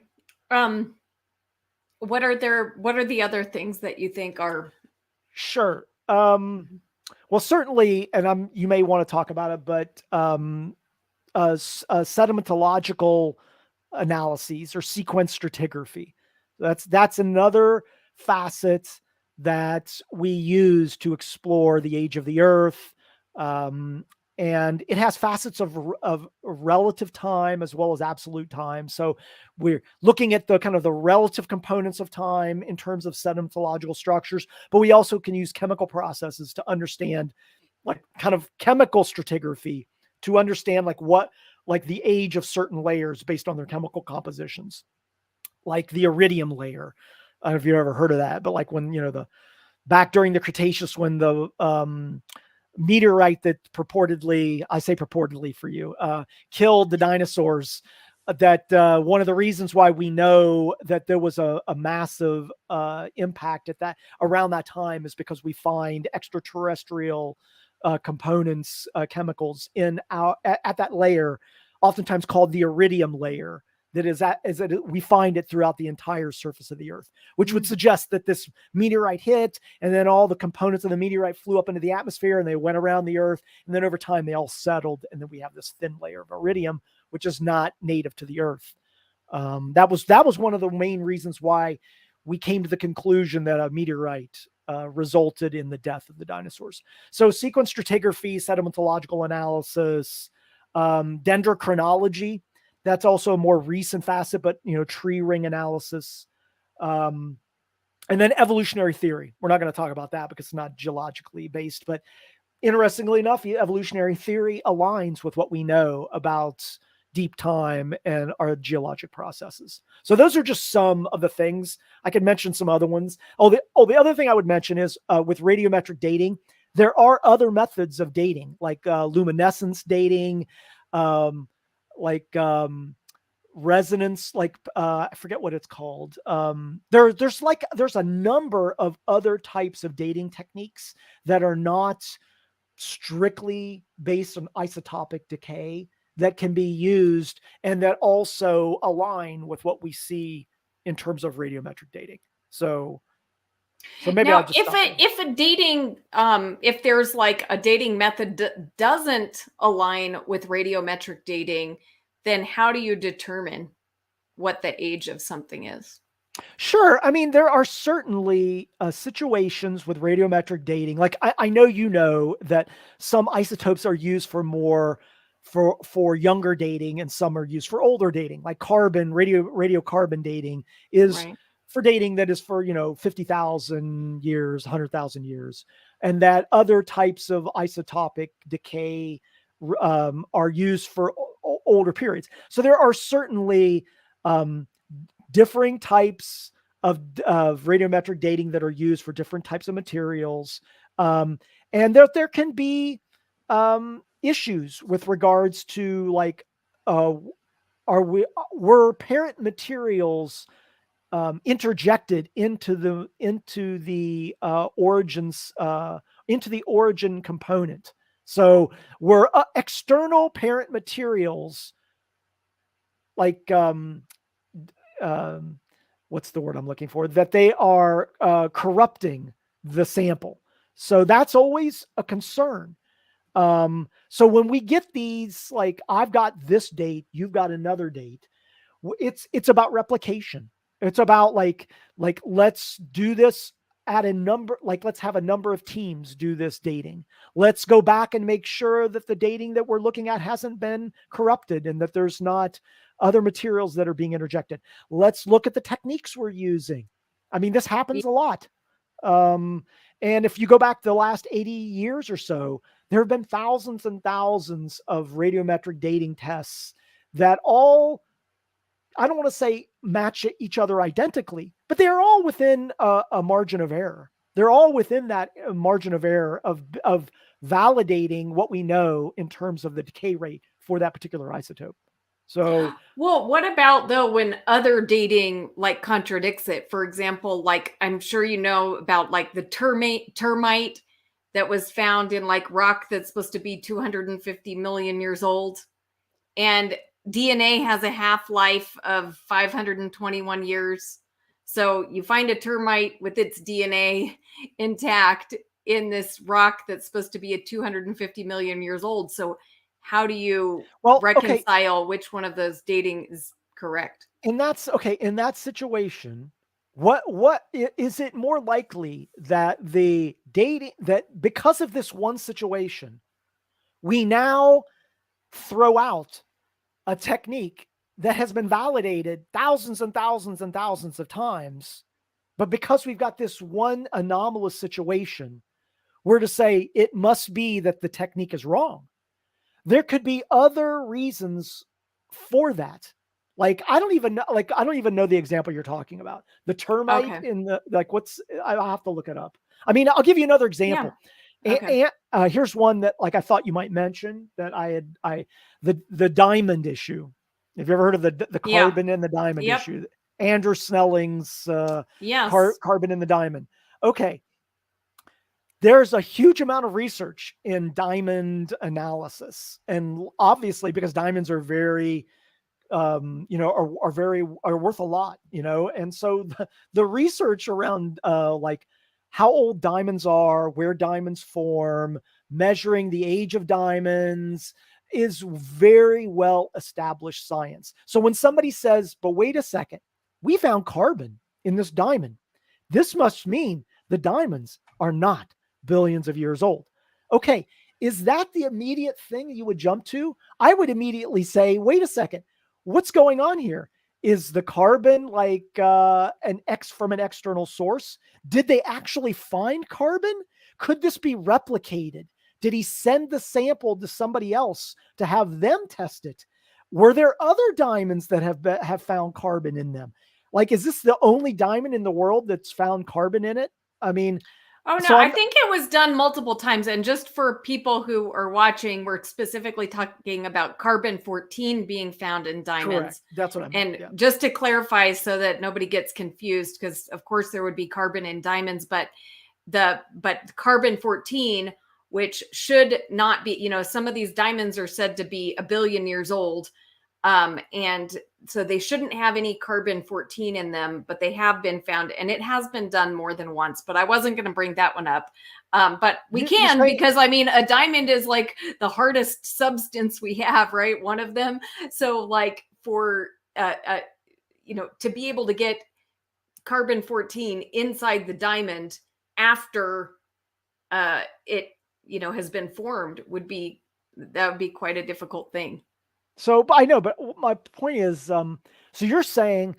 What are the other things that you think are? Sure. Well, certainly, and you may want to talk about it, but sedimentological analyses or sequence stratigraphy. That's another facet that we use to explore the age of the Earth. And it has facets of relative time as well as absolute time. So we're looking at the kind of the relative components of time in terms of sedimentological structures, but we also can use chemical processes to understand like kind of chemical stratigraphy to understand like the age of certain layers based on their chemical compositions, like the iridium layer. I don't know if you've ever heard of that, but like when, back during the Cretaceous, when the meteorite that I say purportedly for you, killed the dinosaurs, that one of the reasons why we know that there was a massive impact around that time is because we find extraterrestrial components, chemicals at that layer, oftentimes called the iridium layer. We find it throughout the entire surface of the Earth, which would suggest that this meteorite hit, and then all the components of the meteorite flew up into the atmosphere, and they went around the Earth, and then over time they all settled, and then we have this thin layer of iridium, which is not native to the Earth. That was one of the main reasons why we came to the conclusion that a meteorite resulted in the death of the dinosaurs. So sequence stratigraphy, sedimentological analysis, dendrochronology. That's also a more recent facet, but tree ring analysis, and then evolutionary theory. We're not going to talk about that because it's not geologically based, but interestingly enough, evolutionary theory aligns with what we know about deep time and our geologic processes. So those are just some of the things. I could mention some other ones. The other thing I would mention is with radiometric dating, there are other methods of dating, like luminescence dating, resonance, I forget what it's called. There's a number of other types of dating techniques that are not strictly based on isotopic decay that can be used and that also align with what we see in terms of radiometric dating. So maybe now, I'll just if there's like a dating method doesn't align with radiometric dating, then how do you determine what the age of something is? Sure. I mean, there are certainly situations with radiometric dating. Like I know that some isotopes are used for younger dating and some are used for older dating. Like radiocarbon dating is right for dating that is for 50,000 years, 100,000 years, and that other types of isotopic decay are used for older periods. So there are certainly differing types of radiometric dating that are used for different types of materials, and there can be issues with regards to like, were parent materials interjected into the origins, into the origin component. So were external parent materials like what's the word I'm looking for, that they are corrupting the sample. So that's always a concern. So when we get these, like, I've got this date, you've got another date, it's about replication. It's about like let's do this at a number, like let's have a number of teams do this dating. Let's go back and make sure that the dating that we're looking at hasn't been corrupted and that there's not other materials that are being interjected. Let's look at the techniques we're using. I mean, this happens a lot. And if you go back the last 80 years or so, there have been thousands and thousands of radiometric dating tests that all, I don't want to say match each other identically, but they're all within a margin of error. They're all within that margin of error of validating what we know in terms of the decay rate for that particular isotope. So, well, what about though when other dating like contradicts it? For example, like I'm sure you know about like the termite that was found in like rock that's supposed to be 250 million years old, and DNA has a half-life of 521 years. So you find a termite with its DNA intact in this rock that's supposed to be a 250 million years old. So how do you reconcile which one of those dating is correct? And that's okay. In that situation, what is it more likely that the dating, that because of this one situation, we now throw out a technique that has been validated thousands and thousands and thousands of times, but because we've got this one anomalous situation, we're to say it must be that the technique is wrong? There could be other reasons for that. Like, I don't even know the example you're talking about. The termite in the, like, I'll have to look it up. I mean, I'll give you another example. Yeah. Okay. And here's one that, like, I thought you might mention that the diamond issue. Have you ever heard of the carbon in the diamond issue? Andrew Snelling's carbon in the diamond. Okay. There's a huge amount of research in diamond analysis. And obviously, because diamonds are very, are worth a lot, and so the research around like how old diamonds are, where diamonds form, measuring the age of diamonds is very well established science. So when somebody says, but wait a second, we found carbon in this diamond, this must mean the diamonds are not billions of years old. Okay, is that the immediate thing you would jump to? I would immediately say, wait a second, what's going on here? Is the carbon like from an external source? Did they actually find carbon? Could this be replicated? Did he send the sample to somebody else to have them test it? Were there other diamonds that have found carbon in them? Like, is this the only diamond in the world that's found carbon in it? I mean, oh, no, I think it was done multiple times. And just for people who are watching, we're specifically talking about carbon-14 being found in diamonds. Correct. That's what I meant. And just to clarify so that nobody gets confused, because of course there would be carbon in diamonds, but carbon-14, which should not be, some of these diamonds are said to be 1 billion years old. And so they shouldn't have any carbon-14 in them, but they have been found, and it has been done more than once, but I wasn't going to bring that one up. But we can, because I mean, a diamond is like the hardest substance we have, right? One of them. So like for, to be able to get carbon-14 inside the diamond after it, has been formed would be quite a difficult thing. So I know, but my point is, so you're saying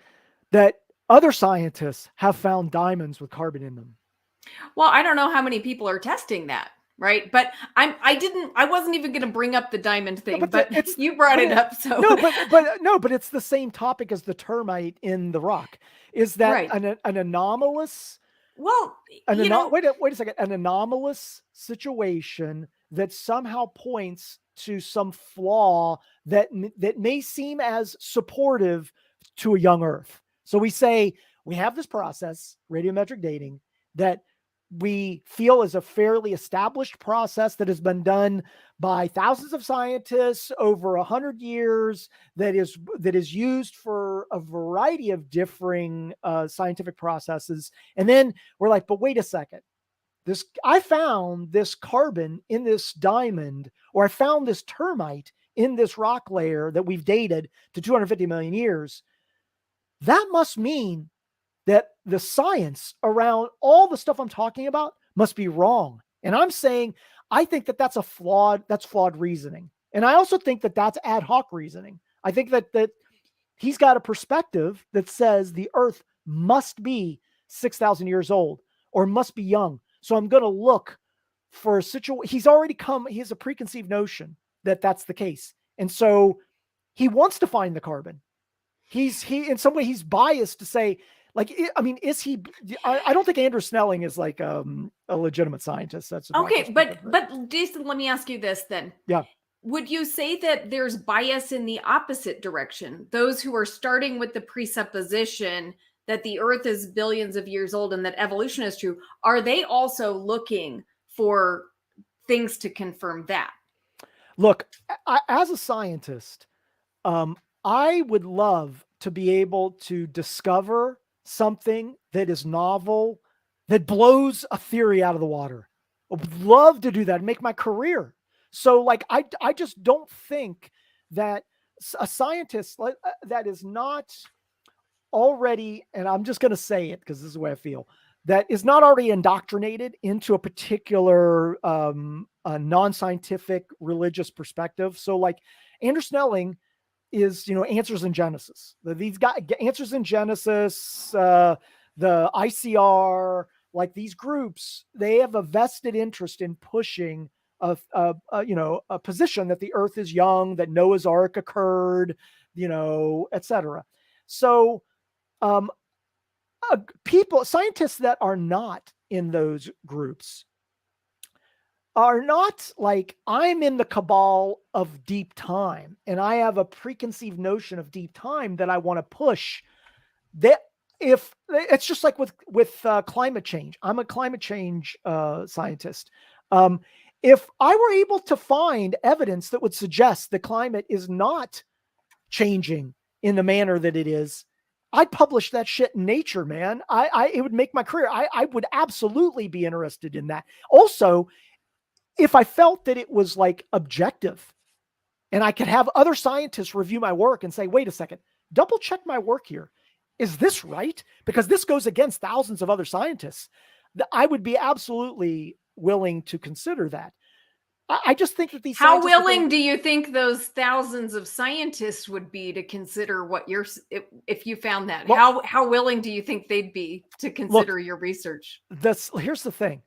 that other scientists have found diamonds with carbon in them. Well, I don't know how many people are testing that, right? But I wasn't even going to bring up the diamond thing, but you brought it up. So but it's the same topic as the termite in the rock. Is that an anomalous Well, wait a second. An anomalous situation that somehow points to some flaw that may seem as supportive to a young Earth. So we say we have this process, radiometric dating, that we feel is a fairly established process that has been done by thousands of scientists over 100 years, that is used for a variety of differing scientific processes. And then we're like, but wait a second. I found this carbon in this diamond, or I found this termite in this rock layer that we've dated to 250 million years. That must mean that the science around all the stuff I'm talking about must be wrong. And I'm saying, I think that's flawed reasoning. And I also think that that's ad hoc reasoning. I think that he's got a perspective that says the Earth must be 6,000 years old or must be young. So I'm going to look for a situation. He has a preconceived notion that that's the case. And so he wants to find the carbon. He in some way he's biased to say, like, I mean, is he? I don't think Andrew Snelling is like a legitimate scientist. That's okay. But Jason, let me ask you this then. Yeah. Would you say that there's bias in the opposite direction? Those who are starting with the presupposition that the Earth is billions of years old and that evolution is true, are they also looking for things to confirm that? Look, as a scientist, I would love to be able to discover something that is novel, that blows a theory out of the water. I would love to do that and make my career. So like, I just don't think that a scientist that is not already, and I'm just going to say it because this is the way I feel, that is not already indoctrinated into a particular non-scientific religious perspective. So like Andrew Snelling is, Answers in Genesis. These guys, Answers in Genesis, the ICR, like these groups, they have a vested interest in pushing a position that the Earth is young, that Noah's Ark occurred, etc. So scientists that are not in those groups are not like, I'm in the cabal of deep time and I have a preconceived notion of deep time that I want to push. That if it's just like with climate change, I'm a climate change scientist. If I were able to find evidence that would suggest the climate is not changing in the manner that it is, I'd publish that shit in Nature, man. It would make my career. I would absolutely be interested in that. Also, if I felt that it was like objective and I could have other scientists review my work and say, wait a second, double check my work here. Is this right? Because this goes against thousands of other scientists. I would be absolutely willing to consider that. I just think that these. How willing do you think those thousands of scientists would be to consider what if you found that? Well, how willing do you think they'd be to consider your research? Here's the thing.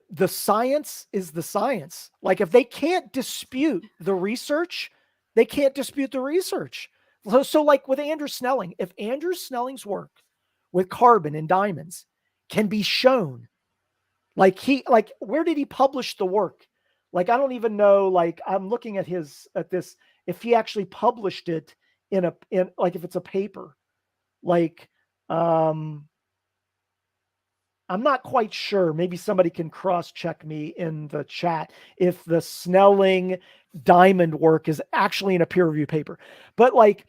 The science is the science. Like if they can't dispute the research, they can't dispute the research. So like with Andrew Snelling, if Andrew Snelling's work with carbon and diamonds can be shown, where did he publish the work? Like, I don't even know, like I'm looking at this, if he actually published it in if it's a paper, like, I'm not quite sure. Maybe somebody can cross-check me in the chat if the Snelling diamond work is actually in a peer-reviewed paper. But like,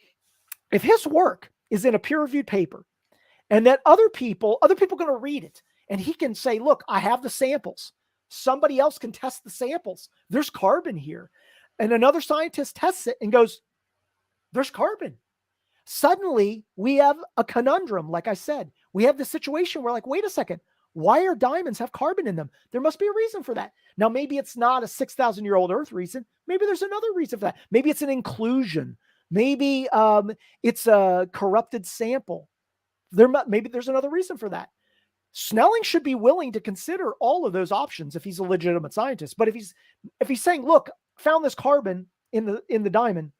if his work is in a peer-reviewed paper and that other people are going to read it and he can say, look, I have the samples. Somebody else can test the samples. There's carbon here. And another scientist tests it and goes, there's carbon. Suddenly we have a conundrum. Like I said, we have the situation where like, wait a second, why are diamonds have carbon in them? There must be a reason for that. Now, maybe it's not a 6,000-year-old Earth reason. Maybe there's another reason for that. Maybe it's an inclusion. Maybe it's a corrupted sample. Maybe there's another reason for that. Snelling should be willing to consider all of those options if he's a legitimate scientist. But if he's saying, look, found this carbon in the diamond,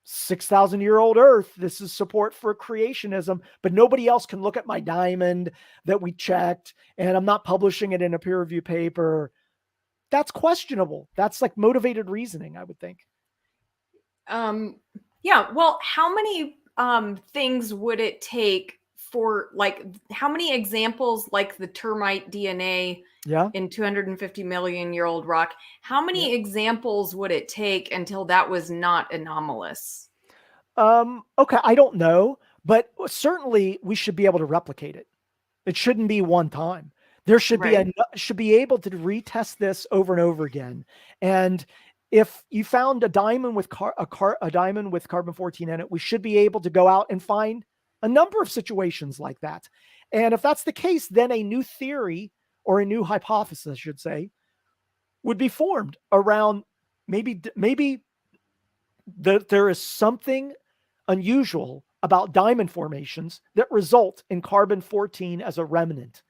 6,000-year-old Earth. This is support for creationism, but nobody else can look at my diamond that we checked, and I'm not publishing it in a peer review paper. That's questionable. That's like motivated reasoning, I would think. Yeah. Well, how many things would it take for, like, how many examples like the termite DNA in 250 million year old rock? How many examples would it take until that was not anomalous? Okay, I don't know, but certainly we should be able to replicate it. It shouldn't be one time. There should be should be able to retest this over and over again. And if you found a diamond with a diamond with carbon-14 in it, we should be able to go out and find a number of situations like that. And if that's the case, then a new theory, or a new hypothesis, I should say, would be formed around maybe there is something unusual about diamond formations that result in carbon-14 as a remnant.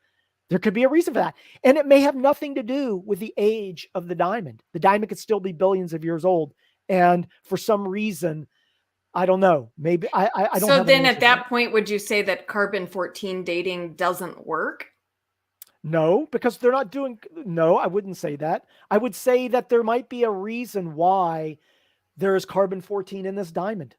There could be a reason for that. And it may have nothing to do with the age of the diamond. The diamond could still be billions of years old. And for some reason, I don't know, maybe I don't So have then at that point, would you say that carbon-14 dating doesn't work? No, because they're not doing, no, I wouldn't say that. I would say that there might be a reason why there is carbon-14 in this diamond.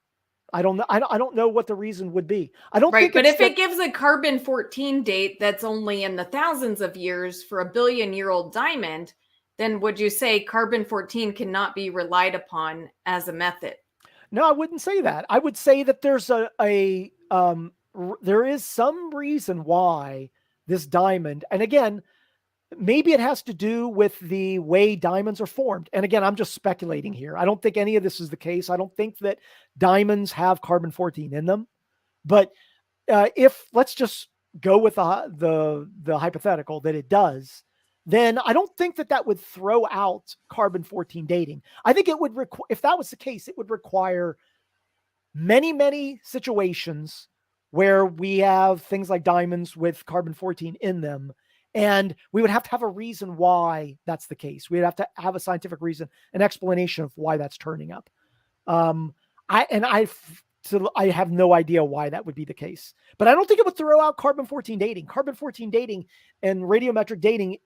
I don't know. I don't know what the reason would be. I don't think. But if it gives a carbon-14 date that's only in the thousands of years for a billion-year-old diamond, then would you say carbon-14 cannot be relied upon as a method? No, I wouldn't say that. I would say that there's there is some reason why this diamond, and again, maybe it has to do with the way diamonds are formed. And again, I'm just speculating here. I don't think any of this is the case. I don't think that diamonds have carbon-14 in them. But if, let's just go with the hypothetical that it does, then I don't think that would throw out carbon-14 dating. I think it would if that was the case, it would require many, many situations where we have things like diamonds with carbon-14 in them. And we would have to have a reason why that's the case. We'd have to have a scientific reason, an explanation of why that's turning up. I have no idea why that would be the case, but I don't think it would throw out carbon-14 dating. Carbon-14 dating and radiometric dating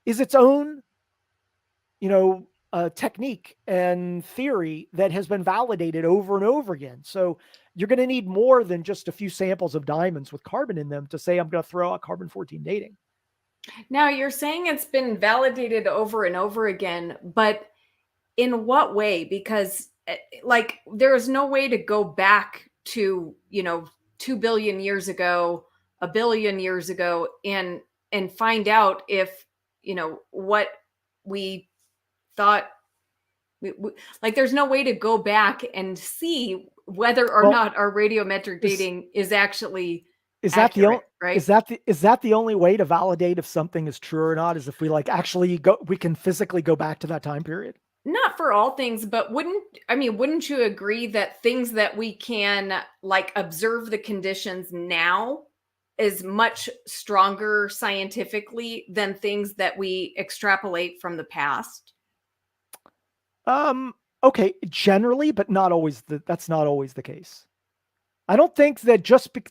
is its own, technique and theory that has been validated over and over again. So you're going to need more than just a few samples of diamonds with carbon in them to say, I'm going to throw out carbon-14 dating. Now, you're saying it's been validated over and over again, but in what way? Because like, there is no way to go back to, 2 billion years ago, a billion years ago, and find out if, what we thought, like, there's no way to go back and see whether or not our radiometric dating is actually accurate, right? Is that the only way to validate if something is true or not? Is if we we can physically go back to that time period? Not for all things, but wouldn't you agree that things that we can, like, observe the conditions now is much stronger scientifically than things that we extrapolate from the past? Okay, generally, but not always. That's not always the case. I don't think that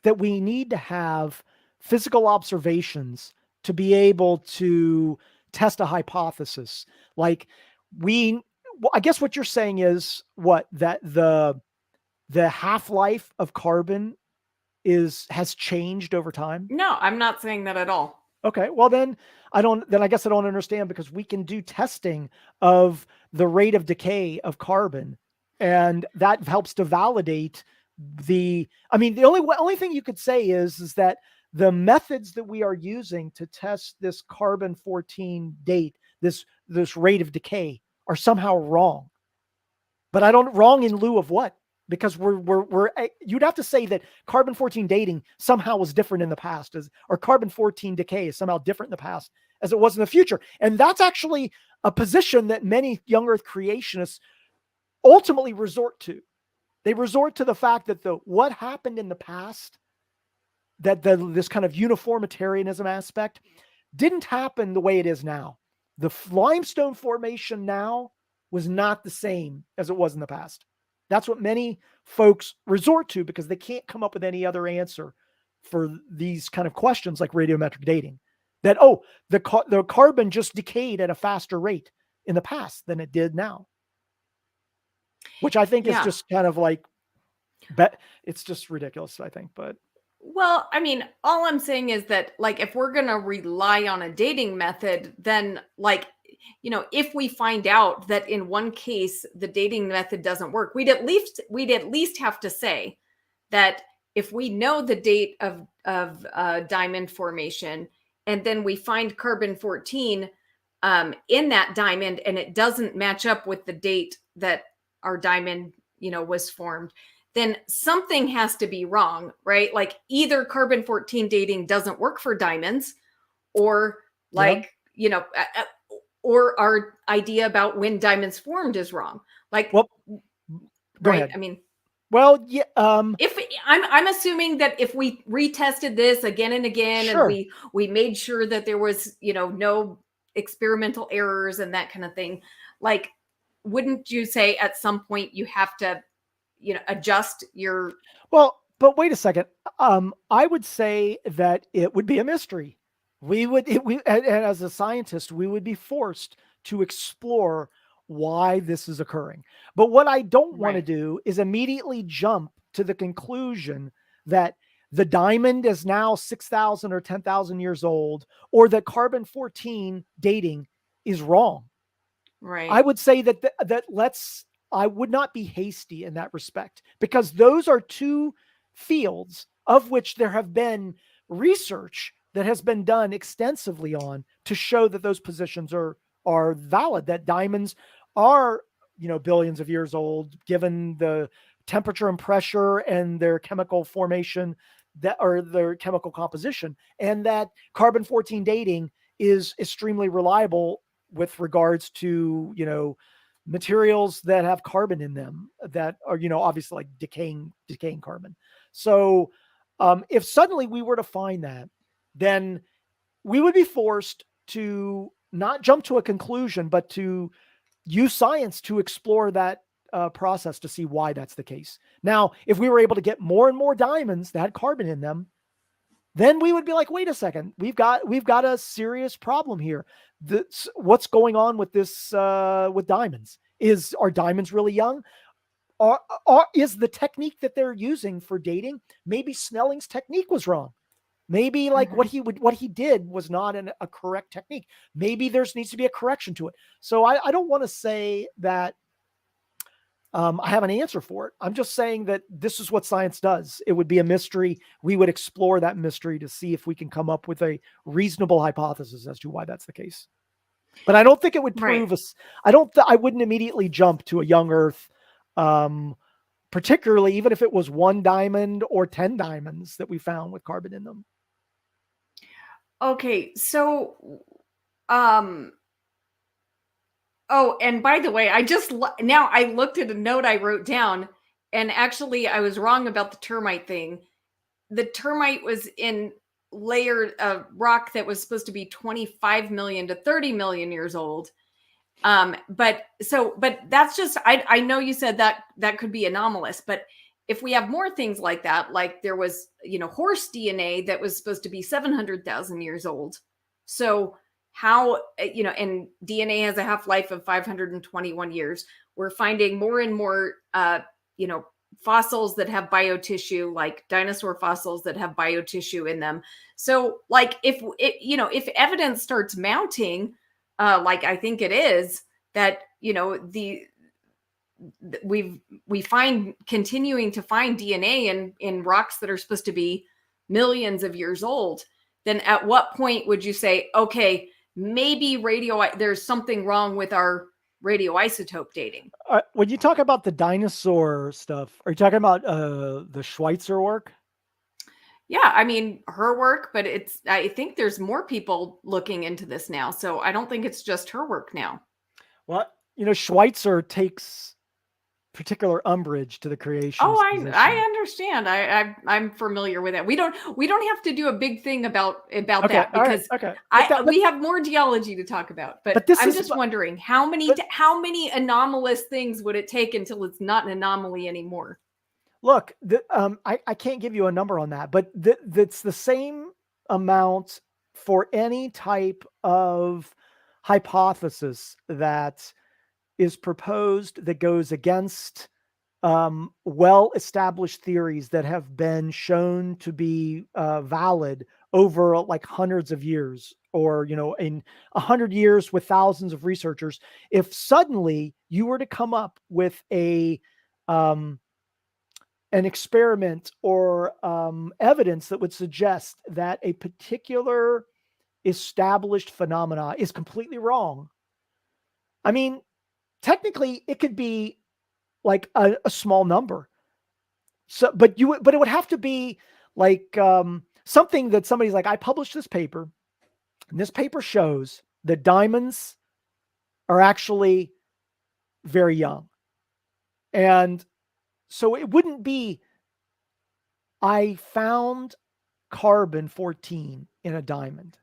that we need to have physical observations to be able to test a hypothesis. Like I guess what you're saying is that the half-life of carbon has changed over time. No, I'm not saying that at all. Okay, well then I guess I don't understand, because we can do testing of the rate of decay of carbon, and that helps to validate the only thing you could say is that the methods that we are using to test this carbon-14 date, this rate of decay, are somehow wrong. But wrong in lieu of what? Because you'd have to say that carbon-14 dating somehow was different in the past, or carbon-14 decay is somehow different in the past as it was in the future. And that's actually a position that many young Earth creationists ultimately resort to. They resort to the fact that what happened in the past, that this kind of uniformitarianism aspect, didn't happen the way it is now. The limestone formation now was not the same as it was in the past. That's what many folks resort to because they can't come up with any other answer for these kind of questions like radiometric dating. That, oh, the carbon just decayed at a faster rate in the past than it did now. Which I think is just kind of like, it's just ridiculous, I think. But well, I mean, all I'm saying is that, like, if we're going to rely on a dating method, then, like, you know, if we find out that in one case the dating method doesn't work, we'd at least have to say that if we know the date of diamond formation, and then we find carbon-14 in that diamond, and it doesn't match up with the date that our diamond, you know, was formed, then something has to be wrong, right? Like either carbon-14 dating doesn't work for diamonds, or like, you know, or our idea about when diamonds formed is wrong. Like, well, right? Ahead. I mean, well, yeah. If I'm assuming that if we retested this again and again, sure, and we made sure that there was, you know, no experimental errors and that kind of thing, like, wouldn't you say at some point you have to, you know, adjust your? Well, but wait a second. I would say that it would be a mystery. And as a scientist, we would be forced to explore why this is occurring. But what I don't want to do is immediately jump to the conclusion that the diamond is now 6,000 or 10,000 years old, or that carbon-14 dating is wrong. Right. I would say that I would not be hasty in that respect, because those are two fields of which there have been research that has been done extensively on to show that those positions are valid, that diamonds are, you know, billions of years old, given the temperature and pressure and their chemical formation or their chemical composition, and that carbon-14 dating is extremely reliable with regards to, you know, materials that have carbon in them that are, you know, obviously like decaying carbon. So if suddenly we were to find that, then we would be forced to not jump to a conclusion, but to use science to explore that process to see why that's the case. Now, if we were able to get more and more diamonds that had carbon in them, then we would be like, wait a second, we've got a serious problem here. What's going on with this with diamonds? Are diamonds really young? Is the technique that they're using for dating, maybe Snelling's technique was wrong? Maybe like what he did was not a correct technique. Maybe needs to be a correction to it. So I don't want to say that I have an answer for it. I'm just saying that this is what science does. It would be a mystery. We would explore that mystery to see if we can come up with a reasonable hypothesis as to why that's the case. But I don't think it would prove us. I wouldn't immediately jump to a young Earth, particularly even if it was 1 diamond or 10 diamonds that we found with carbon in them. Okay, so, oh, and by the way, now I looked at a note I wrote down, and actually I was wrong about the termite thing. The termite was in layered rock that was supposed to be 25 million to 30 million years old. But that's just, I know you said that could be anomalous, but if we have more things like that, like there was, you know, horse DNA that was supposed to be 700,000 years old. So how, you know, and DNA has a half-life of 521 years. We're finding more and more, you know, fossils that have biotissue, like dinosaur fossils that have biotissue in them. So like if evidence starts mounting, like I think it is, that, you know, we find continuing to find DNA in rocks that are supposed to be millions of years old, then at what point would you say, okay, maybe there's something wrong with our radioisotope dating? When you talk about the dinosaur stuff, are you talking about the Schweitzer work? Yeah, I mean her work, but I think there's more people looking into this now, so I don't think it's just her work now. Well, you know, Schweitzer takes particular umbrage to the Oh, creationist position. I understand. I'm familiar with that. We don't have to do a big thing about that, because we have more geology to talk about. But I'm just wondering how many anomalous things would it take until it's not an anomaly anymore? Look, I can't give you a number on that, but that's the same amount for any type of hypothesis that is proposed that goes against well-established theories that have been shown to be valid over like hundreds of years, or in 100 years with thousands of researchers. If suddenly you were to come up with an experiment or evidence that would suggest that a particular established phenomena is completely wrong, I mean, technically it could be like a small number. So, but it would have to be like something that somebody's like, I published this paper, and this paper shows that diamonds are actually very young. And so it wouldn't be, I found carbon-14 in a diamond.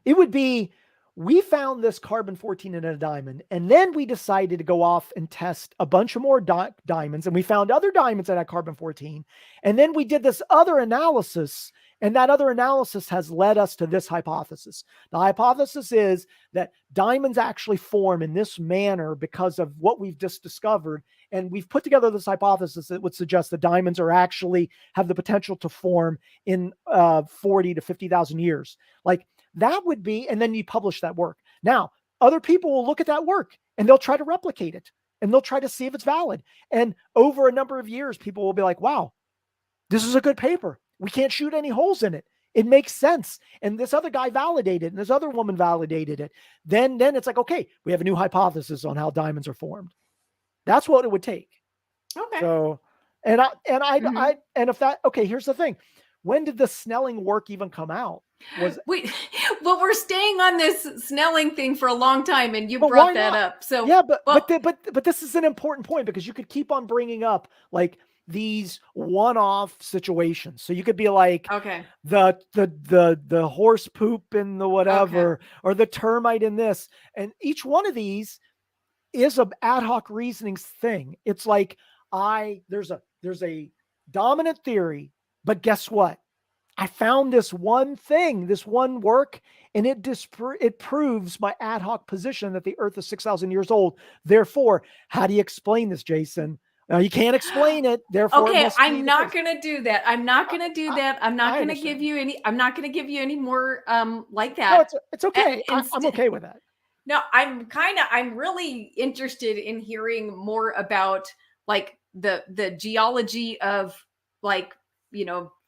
It would be, we found this carbon-14 in a diamond, and then we decided to go off and test a bunch of more diamonds, and we found other diamonds that had carbon-14, and then we did this other analysis, and that other analysis has led us to this hypothesis. The hypothesis is that diamonds actually form in this manner because of what we've just discovered, and we've put together this hypothesis that would suggest that diamonds are actually have the potential to form in 40 to 50,000 years. Like, that would be, and then you publish that work. Now, other people will look at that work and they'll try to replicate it, and they'll try to see if it's valid. And over a number of years, people will be like, wow, this is a good paper. We can't shoot any holes in it. It makes sense. And this other guy validated it, and this other woman validated it. Then it's like, okay, we have a new hypothesis on how diamonds are formed. That's what it would take. Okay. So, and if that, okay, here's the thing. When did the Snelling work even come out? Well, we're staying on this Snelling thing for a long time, and you brought that up. So yeah, but this is an important point, because you could keep on bringing up like these one-off situations. So you could be like, okay, the horse poop in the whatever, or the termite in this, and each one of these is an ad hoc reasoning thing. It's like, there's a dominant theory, but guess what? I found this one thing, this one work, and it proves my ad hoc position that the Earth is 6,000 years old. Therefore, how do you explain this, Jason? Now, you can't explain it. Therefore, okay, I'm not going to do that. I'm not going to do that. I'm not going to give you any. I'm not going to give you any more like that. No, it's okay. I'm okay with that. No, I'm really interested in hearing more about like the geology of, like,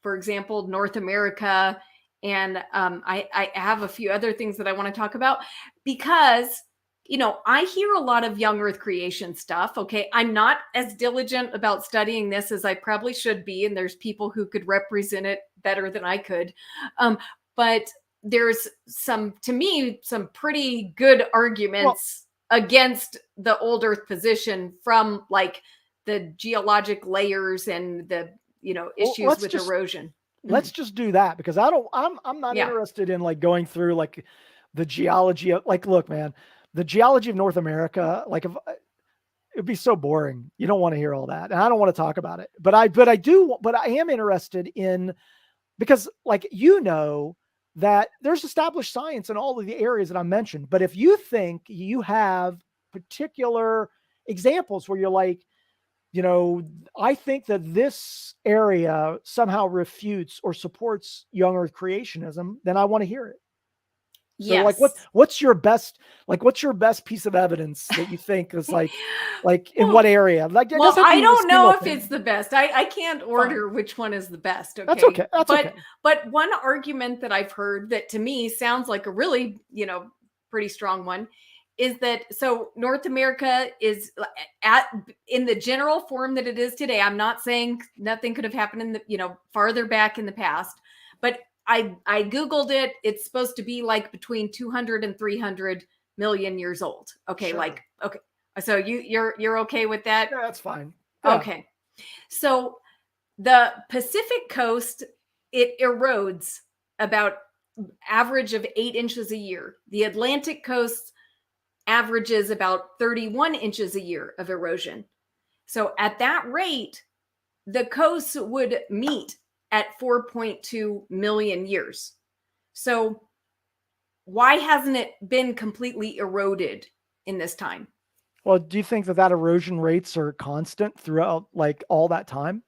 for example, North America. And I have a few other things that I want to talk about, because, I hear a lot of young Earth creation stuff. Okay. I'm not as diligent about studying this as I probably should be. And there's people who could represent it better than I could. But there's to me, some pretty good arguments against the old Earth position, from like the geologic layers and the issues with erosion. Let's just do that, because I'm not interested in like going through like the geology of, like, look, man, the geology of North America, like, it'd be so boring. You don't want to hear all that, and I don't want to talk about it. But I am interested in, because like, that there's established science in all of the areas that I mentioned. But if you think you have particular examples where you're like, I think that this area somehow refutes or supports young Earth creationism, then I want to hear it. So yes. Like, what's your best piece of evidence that you think is like in what area? Like, I don't know if it's the best. I can't order which one is the best. Okay. That's okay. Okay. But one argument that I've heard that to me sounds like a really, pretty strong one, is that, so North America is in the general form that it is today. I'm not saying nothing could have happened in the, farther back in the past, but I Googled it. It's supposed to be like between 200 and 300 million years old. Okay. Sure. So you're okay with that? Yeah, that's fine. Yeah. Okay. So the Pacific coast, it erodes about average of 8 inches a year. The Atlantic coast averages about 31 inches a year of erosion. So at that rate, the coasts would meet at 4.2 million years. So why hasn't it been completely eroded in this time? Well, do you think that erosion rates are constant throughout like all that time?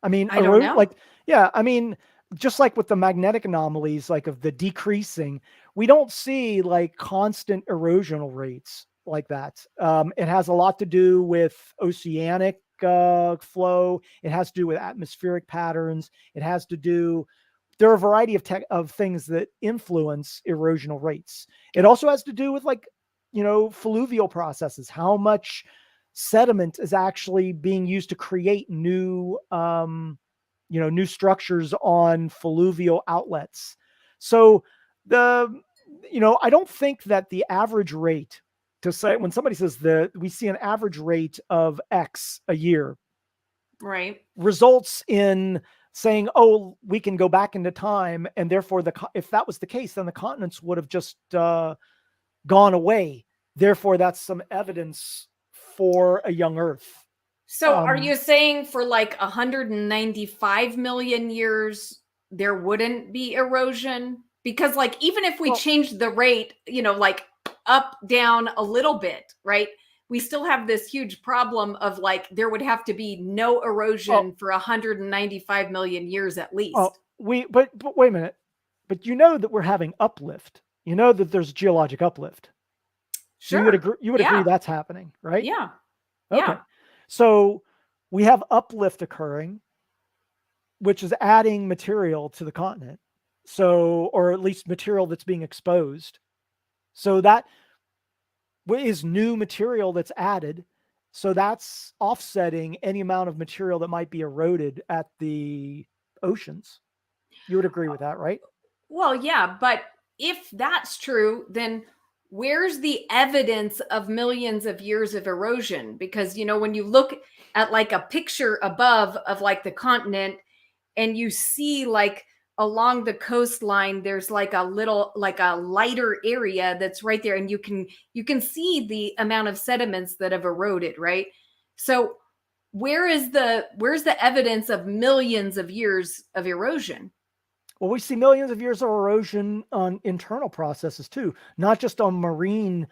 I mean, I don't know. yeah, I mean, just like with the magnetic anomalies, like of the decreasing, we don't see like constant erosional rates like that. It has a lot to do with oceanic flow. It has to do with atmospheric patterns. It has to do. There are a variety of things that influence erosional rates. It also has to do with like, fluvial processes. How much sediment is actually being used to create new new structures on fluvial outlets. So I don't think that the average rate, to say, when somebody says we see an average rate of X a year, right, results in saying, oh, we can go back into time, and therefore if that was the case, then the continents would have just gone away. Therefore, that's some evidence for a young Earth. So are you saying for like 195 million years, there wouldn't be erosion? Because like, even if we change the rate, like up, down a little bit, right? We still have this huge problem of like, there would have to be no erosion for 195 million years at least. But wait a minute. But you know that we're having uplift. You know that there's geologic uplift. Sure. You would agree that's happening, right? Yeah. Okay. Yeah. So we have uplift occurring, which is adding material to the continent. So, or at least material that's being exposed. So that is new material that's added. So that's offsetting any amount of material that might be eroded at the oceans. You would agree with that, right? Well, yeah, but if that's true, then where's the evidence of millions of years of erosion? Because, when you look at like a picture above of like the continent and you see like along the coastline, there's like a little, like a lighter area that's right there. And you can see the amount of sediments that have eroded, right? So where's the evidence of millions of years of erosion? Well, we see millions of years of erosion on internal processes too, not just on marine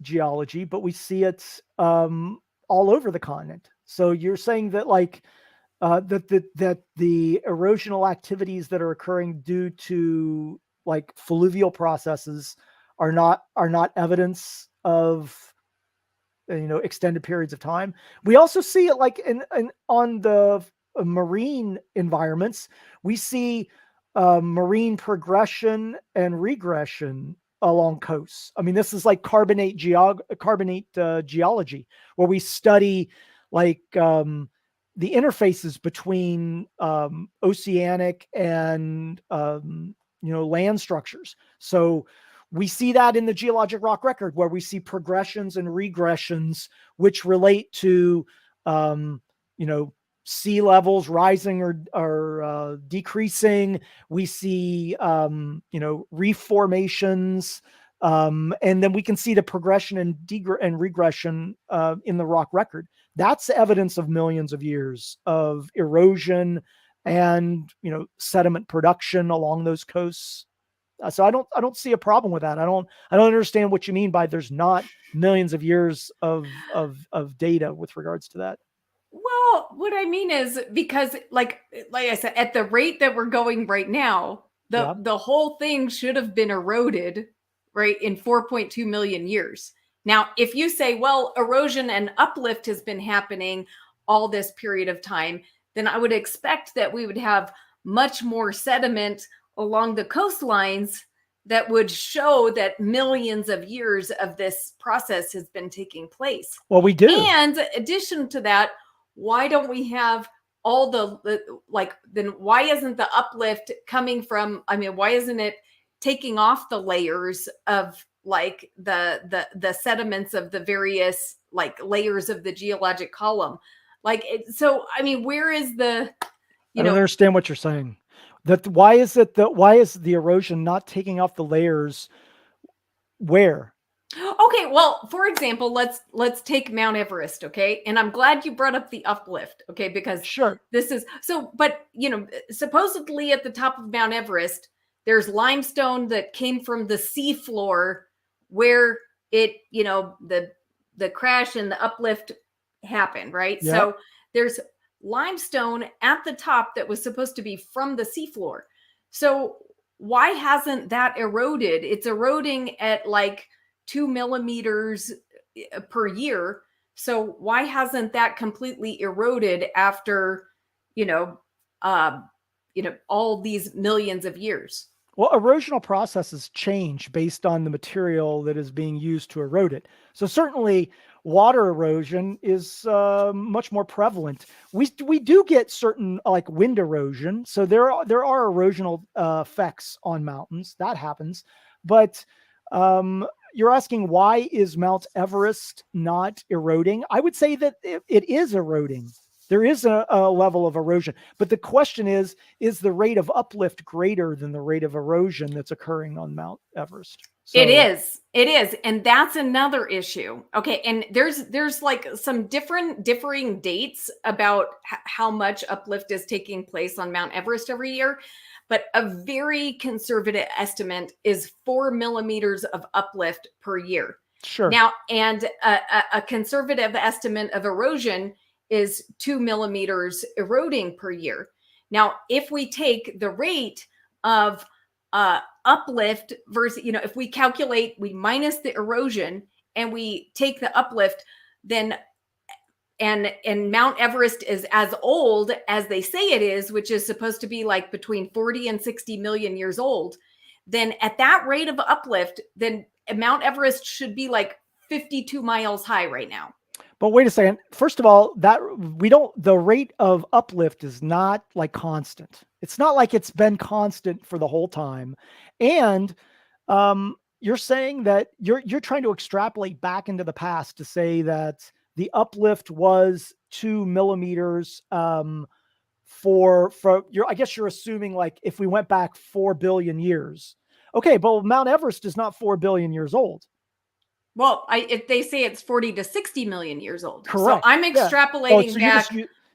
geology, but we see it all over the continent. So you're saying that like that the erosional activities that are occurring due to like fluvial processes are not evidence of extended periods of time. We also see it like in on the marine environments. We see marine progression and regression along coasts. I mean, this is like carbonate geology, where we study like the interfaces between oceanic and land structures. So we see that in the geologic rock record, where we see progressions and regressions which relate to sea levels rising or decreasing. We see reef formations, and then we can see the progression and regression in the rock record. That's evidence of millions of years of erosion and sediment production along those coasts. So I don't see a problem with that. I don't understand what you mean by there's not millions of years of data with regards to that. Well, what I mean is, because like I said, at the rate that we're going right now, the whole thing should have been eroded, right, in 4.2 million years. Now, if you say, well, erosion and uplift has been happening all this period of time, then I would expect that we would have much more sediment along the coastlines that would show that millions of years of this process has been taking place. Well, we do. And in addition to that, why don't we have all then why isn't the uplift coming from, why isn't it taking off the layers of like the sediments of the various like layers of the geologic column. Like so I mean, where is the I don't understand what you're saying. That why is the erosion not taking off the layers? Where? Okay, well, for example, let's take Mount Everest, okay? And I'm glad you brought up the uplift, okay? Because sure, this is so, but supposedly at the top of Mount Everest, there's limestone that came from the sea floor where it, the crash and the uplift happened, right? Yep. So there's limestone at the top that was supposed to be from the seafloor. So why hasn't that eroded? It's eroding at like 2 millimeters per year. So why hasn't that completely eroded after, all these millions of years? Well, erosional processes change based on the material that is being used to erode it. So certainly water erosion is much more prevalent. We do get certain like wind erosion. So there are erosional effects on mountains. That happens. But you're asking why is Mount Everest not eroding? I would say that it is eroding. There is a level of erosion, but the question is the rate of uplift greater than the rate of erosion that's occurring on Mount Everest? So, it is. And that's another issue. Okay. And there's like some differing dates about how much uplift is taking place on Mount Everest every year. But a very conservative estimate is 4 millimeters of uplift per year. Sure. Now, and a conservative estimate of erosion is 2 millimeters eroding per year. Now, if we take the rate of uplift versus, if we calculate, we minus the erosion and we take the uplift, then and Mount Everest is as old as they say it is, which is supposed to be like between 40 and 60 million years old, then at that rate of uplift, then Mount Everest should be like 52 miles high right now. But wait a second. First of all, the rate of uplift is not like constant. It's not like it's been constant for the whole time. And you're saying that you're trying to extrapolate back into the past to say that the uplift was 2 millimeters for I guess you're assuming like if we went back 4 billion years. Okay, but Mount Everest is not 4 billion years old. Well, if they say it's 40 to 60 million years old. Correct. So I'm extrapolating back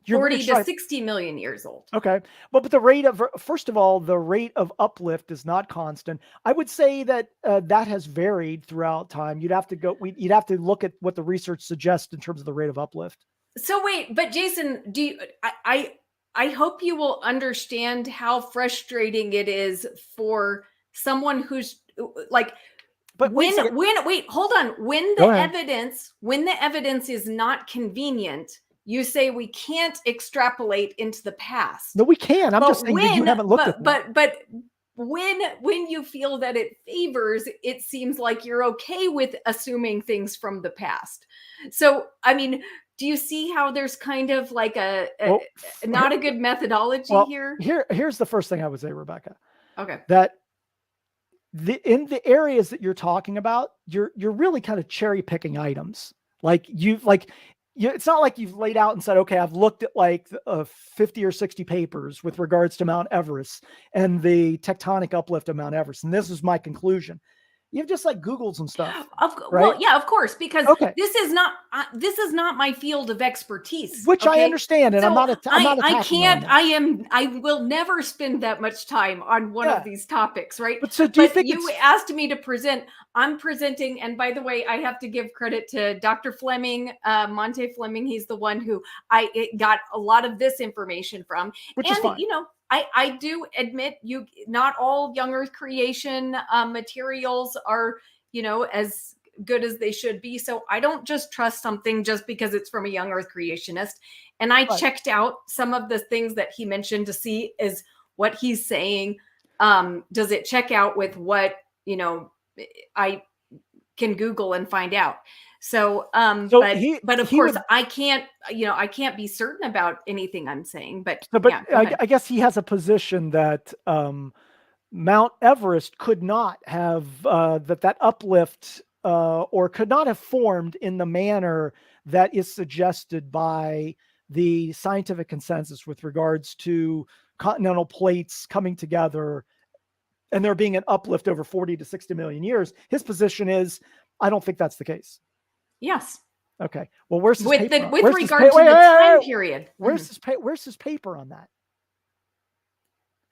you're 40 to 60 million years old. Okay. But the rate of, first of all, the rate of uplift is not constant. I would say that that has varied throughout time. You'd have to look at what the research suggests in terms of the rate of uplift. So wait, but Jason, I hope you will understand how frustrating it is for someone who's like, but wait, hold on. When the evidence is not convenient, you say we can't extrapolate into the past. No, we can. I'm just saying that you haven't looked at that. But when you feel that it favors, it seems like you're okay with assuming things from the past. So, I mean, do you see how there's kind of like not a good methodology here? Here's the first thing I would say, Rebecca. Okay. That in the areas that you're talking about, you're really kind of cherry picking items. It's not like you've laid out and said, okay, I've looked at like 50 or 60 papers with regards to Mount Everest and the tectonic uplift of Mount Everest, and this is my conclusion. You've just like Googled some stuff. Right? Well, yeah, of course, because this is not my field of expertise. Which I understand, and so I'm not I will never spend that much time on one of these topics, right? But so you asked me to present. I'm presenting, and by the way, I have to give credit to Dr. Fleming, Monte Fleming. He's the one who I got a lot of this information from. Which is fine. I do admit not all young earth creation materials are, as good as they should be. So I don't just trust something just because it's from a young earth creationist. And I checked out some of the things that he mentioned to see is what he's saying. Does it check out with what, I can Google and find out. So, but of course I can't be certain about anything I'm saying, but I guess he has a position that Mount Everest could not have that uplift or could not have formed in the manner that is suggested by the scientific consensus with regards to continental plates coming together and there being an uplift over 40 to 60 million years. His position is, I don't think that's the case. Yes. Okay. Well, where's his with paper? With regard to the time period. Where's his paper on that?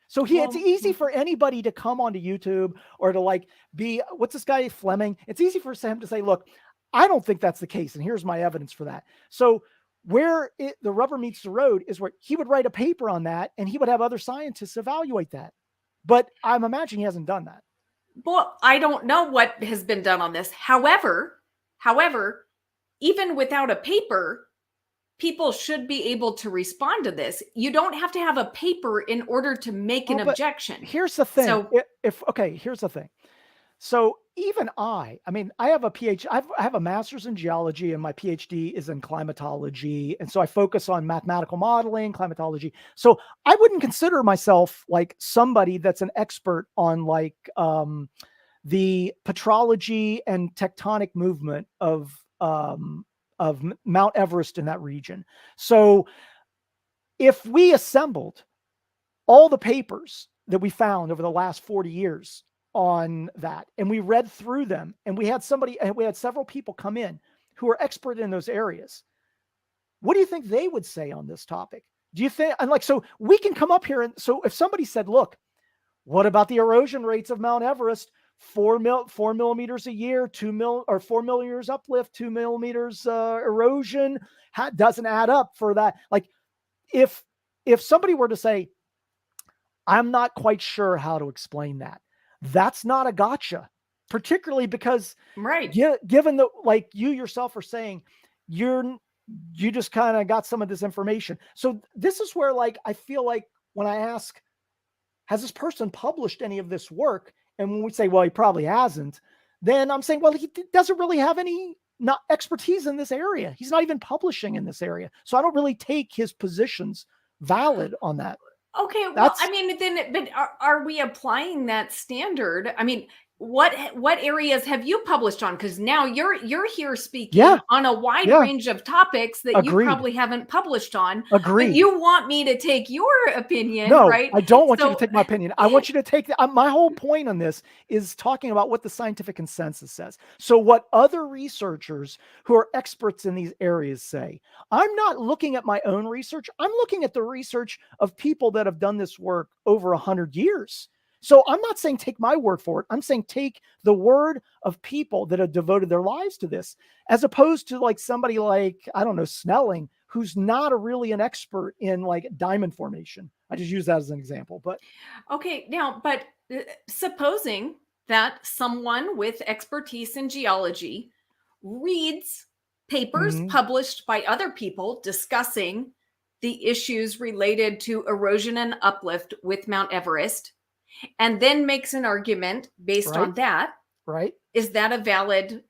So it's easy for anybody to come onto YouTube or to like be, what's this guy Fleming? It's easy for him to say, look, I don't think that's the case. And here's my evidence for that. So where the rubber meets the road is where he would write a paper on that and he would have other scientists evaluate that. But I'm imagining he hasn't done that. Well, I don't know what has been done on this. However, even without a paper, people should be able to respond to this. You don't have to have a paper in order to make an objection. Here's the thing. So, here's the thing. So even I mean, I have a PhD, I have a master's in geology and my PhD is in climatology. And so I focus on mathematical modeling, climatology. So I wouldn't consider myself like somebody that's an expert on like the petrology and tectonic movement of Mount Everest in that region. So if we assembled all the papers that we found over the last 40 years on that, and we read through them, and we had several people come in who are expert in those areas, what do you think they would say on this topic? Do you think, and like, so we can come up here and so if somebody said, look, what about the erosion rates of Mount Everest? 4 millimeters a year, 4 millimeters uplift, 2 millimeters erosion doesn't add up for that. Like if somebody were to say, I'm not quite sure how to explain that, that's not a gotcha, particularly because given that like you yourself are saying, you just kind of got some of this information. So this is where like, I feel like when I ask, has this person published any of this work? And when we say, well, he probably hasn't, then I'm saying, well, he doesn't really have any expertise in this area. He's not even publishing in this area. So I don't really take his positions valid on that. Okay. Well, I mean, but are we applying that standard? I mean, what areas have you published on? Because now you're here speaking on a wide range of topics that you probably haven't published on. Agreed. But you want me to take your opinion, no, right? I don't want you to take my opinion. I want you to take my whole point on this is talking about what the scientific consensus says. So what other researchers who are experts in these areas say. I'm not looking at my own research. I'm looking at the research of people that have done this work over 100 years. So I'm not saying take my word for it. I'm saying take the word of people that have devoted their lives to this, as opposed to like somebody like, I don't know, Snelling, who's not really an expert in like diamond formation. I just use that as an example, but. Okay. Now, but supposing that someone with expertise in geology reads papers published by other people discussing the issues related to erosion and uplift with Mount Everest, and then makes an argument based on that. Right. Is that a valid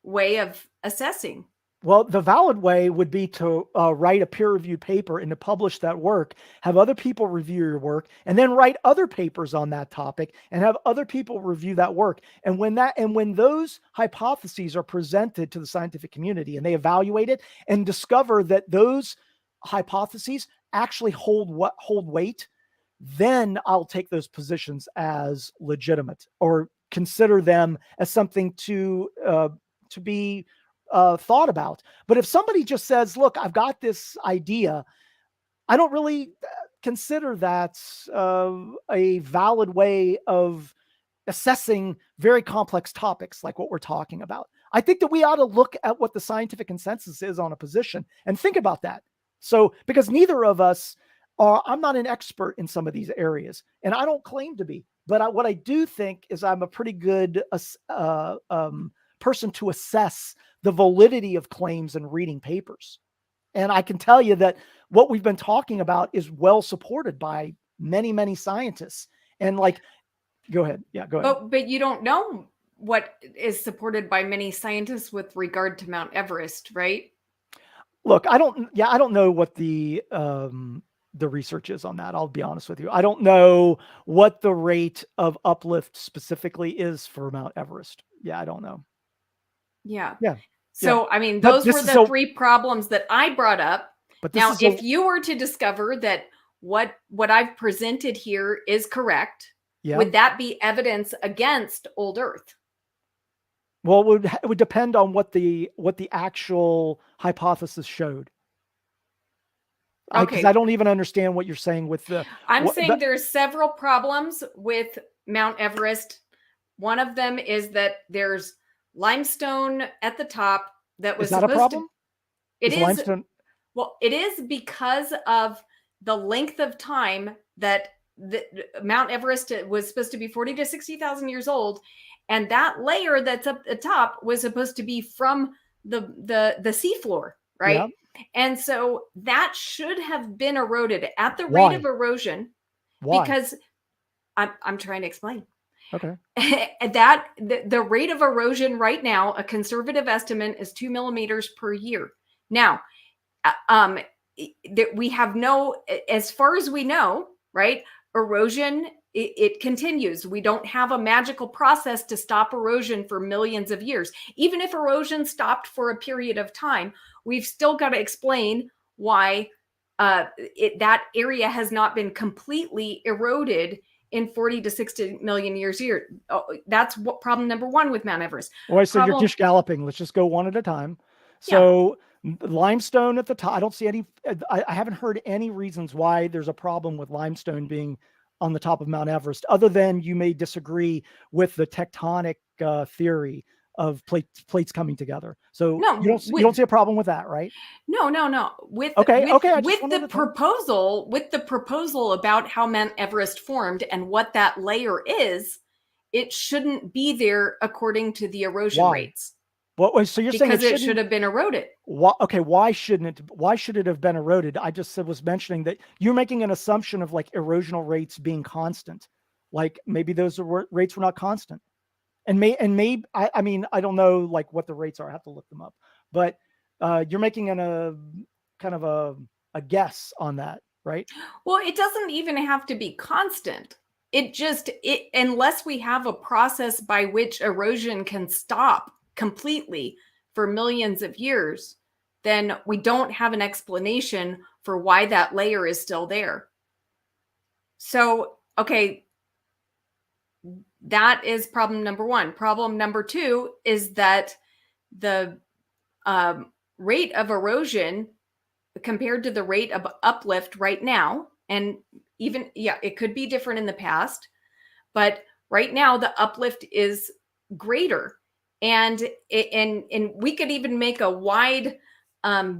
way of assessing? Well, the valid way would be to write a peer-reviewed paper and to publish that work, have other people review your work, and then write other papers on that topic and have other people review that work. And when those hypotheses are presented to the scientific community and they evaluate it and discover that those hypotheses actually hold weight, then I'll take those positions as legitimate or consider them as something to be thought about. But if somebody just says, look, I've got this idea, I don't really consider that a valid way of assessing very complex topics like what we're talking about. I think that we ought to look at what the scientific consensus is on a position and think about that. So, because neither of us I'm not an expert in some of these areas, and I don't claim to be, but what I do think is I'm a pretty good person to assess the validity of claims and reading papers. And I can tell you that what we've been talking about is well supported by many, many scientists. And like, go ahead. Yeah, go ahead. But you don't know what is supported by many scientists with regard to Mount Everest, right? Look, I don't know what the the research is on that. I'll be honest with you. I don't know what the rate of uplift specifically is for Mount Everest. Yeah, I don't know. Yeah. Yeah. So, I mean, those were the three problems that I brought up. But now, if you were to discover that what I've presented here is correct, would that be evidence against old Earth? Well, it would depend on what the actual hypothesis showed. Because I don't even understand what you're saying with the. I'm saying there's several problems with Mount Everest. One of them is that there's limestone at the top that was supposed to. Is that a problem? It is limestone. Well, it is because of the length of time that Mount Everest was supposed to be 40 to 60,000 years old, and that layer that's up the top was supposed to be from the seafloor, right? Yeah. And so that should have been eroded at the rate of erosion. Why? Because I'm trying to explain. Okay. That the rate of erosion right now, a conservative estimate is 2 millimeters per year. Now, we have as far as we know, right? Erosion, it continues. We don't have a magical process to stop erosion for millions of years. Even if erosion stopped for a period of time, we've still got to explain why that area has not been completely eroded in 40 to 60 million years here. That's what problem number one with Mount Everest. Well, so you're just galloping. Let's just go one at a time. So limestone at the top, I don't see any, I haven't heard any reasons why there's a problem with limestone being on the top of Mount Everest, other than you may disagree with the tectonic theory of plates coming together. So you don't see a problem with that, right? No. With the proposal about how Mount Everest formed and what that layer is, it shouldn't be there according to the erosion rates. Well, so you're saying it should have been eroded. Why should it have been eroded? I just was mentioning that you're making an assumption of like erosional rates being constant. Like maybe those rates were not constant. And maybe I mean, I don't know like what the rates are. I have to look them up. But you're making a kind of a guess on that, right? Well, it doesn't even have to be constant. Unless we have a process by which erosion can stop completely for millions of years, then we don't have an explanation for why that layer is still there. So, okay, that is problem number one. Problem number two is that the rate of erosion compared to the rate of uplift right now, and even, it could be different in the past, but right now the uplift is greater. And we could even make a wide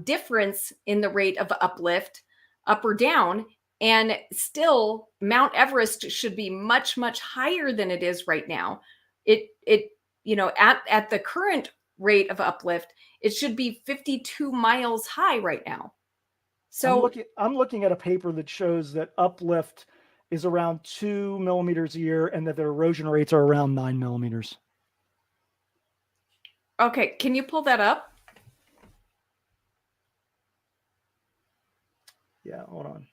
difference in the rate of uplift up or down. And still, Mount Everest should be much, much higher than it is right now. At the current rate of uplift, it should be 52 miles high right now. So I'm looking at a paper that shows that uplift is around 2 millimeters a year and that the erosion rates are around 9 millimeters. Okay, can you pull that up? Yeah, hold on.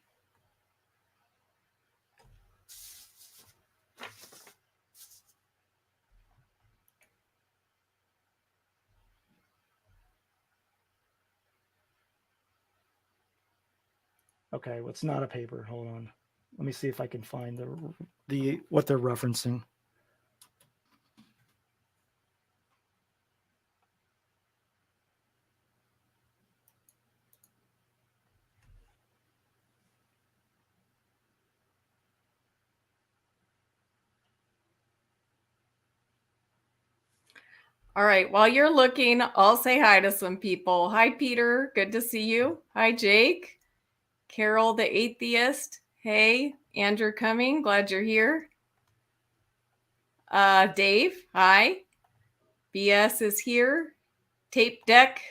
Okay, well, it's not a paper. Hold on. Let me see if I can find the what they're referencing. All right, while you're looking, I'll say hi to some people. Hi, Peter. Good to see you. Hi, Jake. Carol, the atheist. Hey, Andrew Cumming. Glad you're here. Dave. Hi. BS is here. Tape deck.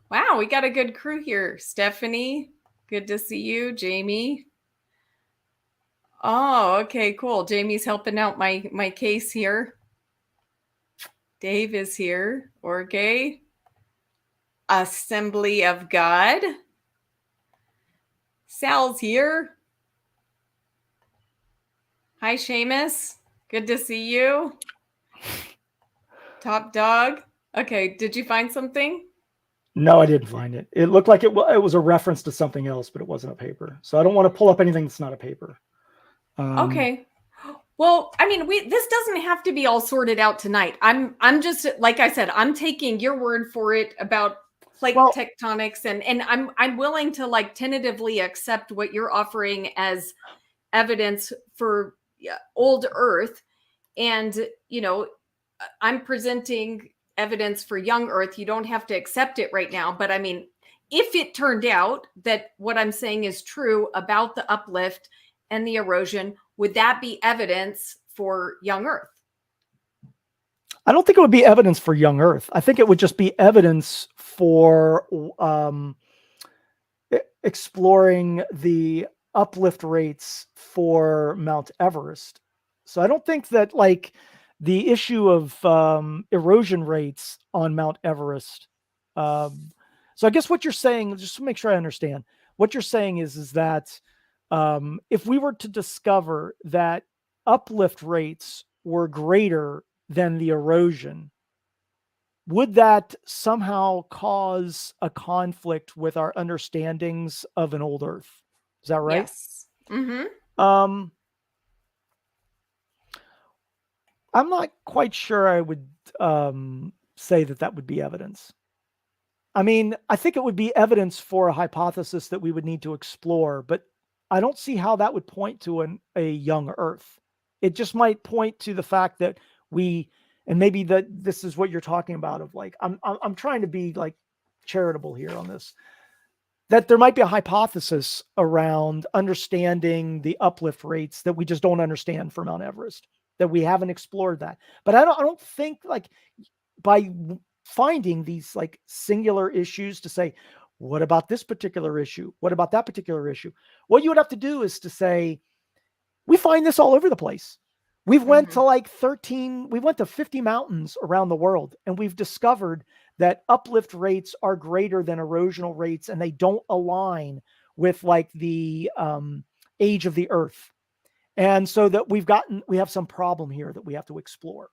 Wow, we got a good crew here. Stephanie. Good to see you. Jamie. Oh, okay, cool. Jamie's helping out my case here. Dave is here. Orge. Assembly of God. Sal's here. Hi, Seamus. Good to see you. Top dog. Okay, did you find something? No, I didn't find it. It looked like it was a reference to something else, but it wasn't a paper. So I don't want to pull up anything that's not a paper. Okay. Well, I mean, this doesn't have to be all sorted out tonight. I'm just, like I said, I'm taking your word for it about plate tectonics, and I'm willing to like tentatively accept what you're offering as evidence for old Earth, and I'm presenting evidence for young Earth. You don't have to accept it right now, but I mean, if it turned out that what I'm saying is true about the uplift and the erosion, would that be evidence for young Earth? I don't think it would be evidence for young Earth. I think it would just be evidence for exploring the uplift rates for Mount Everest. So I don't think that like the issue of erosion rates on Mount Everest. So I guess what you're saying, just to make sure I understand, what you're saying is that if we were to discover that uplift rates were greater than the erosion, would that somehow cause a conflict with our understandings of an old Earth? Is that right? Yes. Mm-hmm. I'm not quite sure I would say that would be evidence. I mean, I think it would be evidence for a hypothesis that we would need to explore, but I don't see how that would point to a young Earth. It just might point to the fact that and maybe that this is what you're talking about of like, I'm trying to be like charitable here on this, that there might be a hypothesis around understanding the uplift rates that we just don't understand for Mount Everest, that we haven't explored that. But I don't think like by finding these like singular issues to say, what about this particular issue? What about that particular issue? What you would have to do is to say, we find this all over the place. We've went to like 50 mountains around the world, and we've discovered that uplift rates are greater than erosional rates, and they don't align with like the age of the Earth. And so that we have some problem here that we have to explore.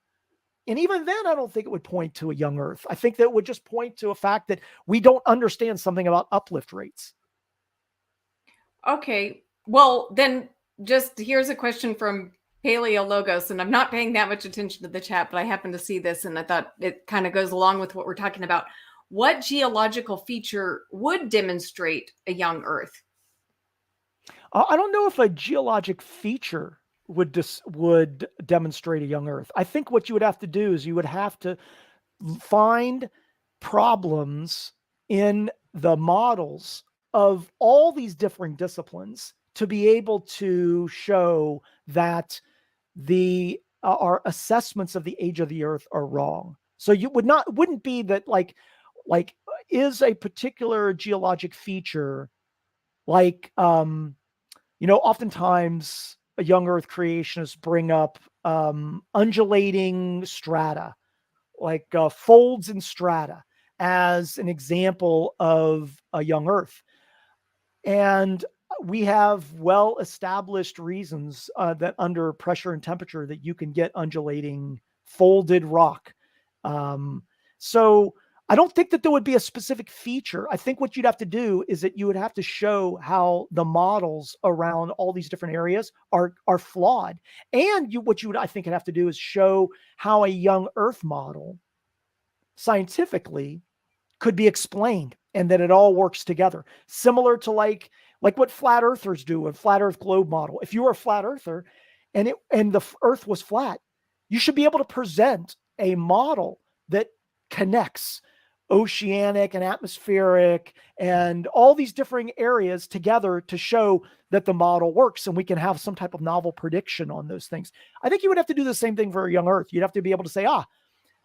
And even then, I don't think it would point to a young Earth. I think that it would just point to a fact that we don't understand something about uplift rates. Okay. Well, then just here's a question from Paleologos, and I'm not paying that much attention to the chat, but I happened to see this and I thought it kind of goes along with what we're talking about. What geological feature would demonstrate a young Earth? I don't know if a geologic feature would demonstrate a young Earth. I think what you would have to do is you would have to find problems in the models of all these different disciplines to be able to show that our assessments of the age of the Earth are wrong. So you wouldn't be that like is a particular geologic feature like oftentimes a young Earth creationists bring up undulating strata, like folds in strata, as an example of a young Earth. And we have well-established reasons that under pressure and temperature that you can get undulating folded rock. So I don't think that there would be a specific feature. I think what you'd have to do is that you would have to show how the models around all these different areas are flawed. And what you would, I think, have to do is show how a young Earth model scientifically could be explained and that it all works together. Similar to like what flat earthers do, a flat Earth globe model. If you were a flat earther and the Earth was flat, you should be able to present a model that connects oceanic and atmospheric and all these different areas together to show that the model works and we can have some type of novel prediction on those things. I think you would have to do the same thing for a young Earth. You'd have to be able to say,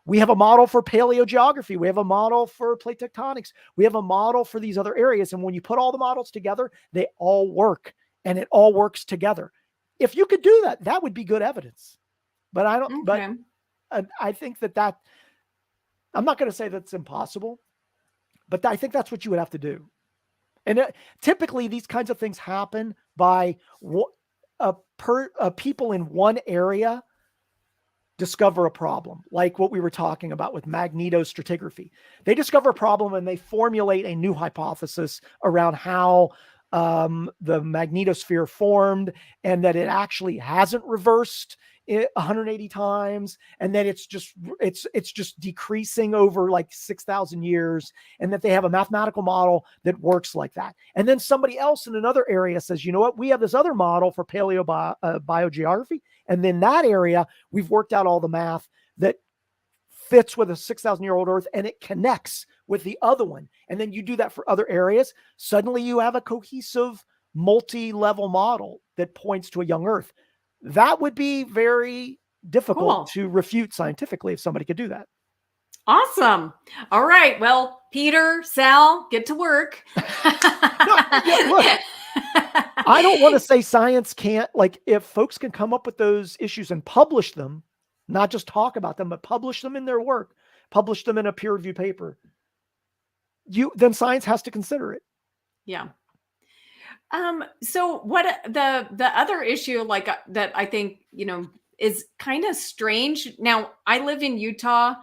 we have a model for paleogeography. We have a model for plate tectonics. We have a model for these other areas. And when you put all the models together, they all work and it all works together. If you could do that, that would be good evidence. But I don't, but I think that I'm not going to say that's impossible, but I think that's what you would have to do. And typically these kinds of things happen by people in one area discover a problem, like what we were talking about with magnetostratigraphy. They discover a problem and they formulate a new hypothesis around how the magnetosphere formed, and that it actually hasn't reversed 180 times, and that it's just decreasing over like 6,000 years, and that they have a mathematical model that works like that. And then somebody else in another area says, you know what, we have this other model for biogeography, and then that area we've worked out all the math that fits with a 6,000-year-old Earth, and it connects with the other one. And then you do that for other areas. Suddenly you have a cohesive multi-level model that points to a young Earth. That would be very difficult to refute scientifically if somebody could do that. Awesome. All right. Well, Peter, Sal, get to work. Look, I don't want to say science can't, like, if folks can come up with those issues and publish them, not just talk about them, but publish them in their work, publish them in a peer-reviewed paper, then science has to consider it. Yeah. So what the other issue, like, that I think, is kind of strange. Now, I live in Utah.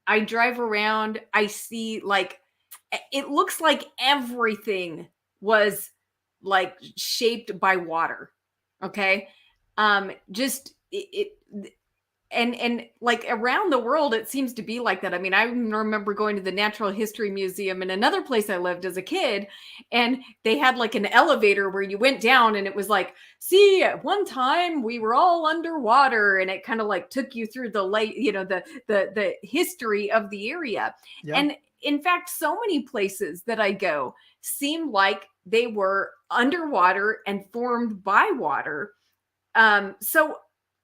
I drive around. I see, like, it looks like everything was like shaped by water. Okay. Just and like around the world, it seems to be like that. I mean, I remember going to the Natural History Museum in another place I lived as a kid, and they had like an elevator where you went down, and it was like, see, at one time we were all underwater, and it kind of like took you through the history of the area. Yeah. And in fact, so many places that I go seem like they were underwater and formed by water. So,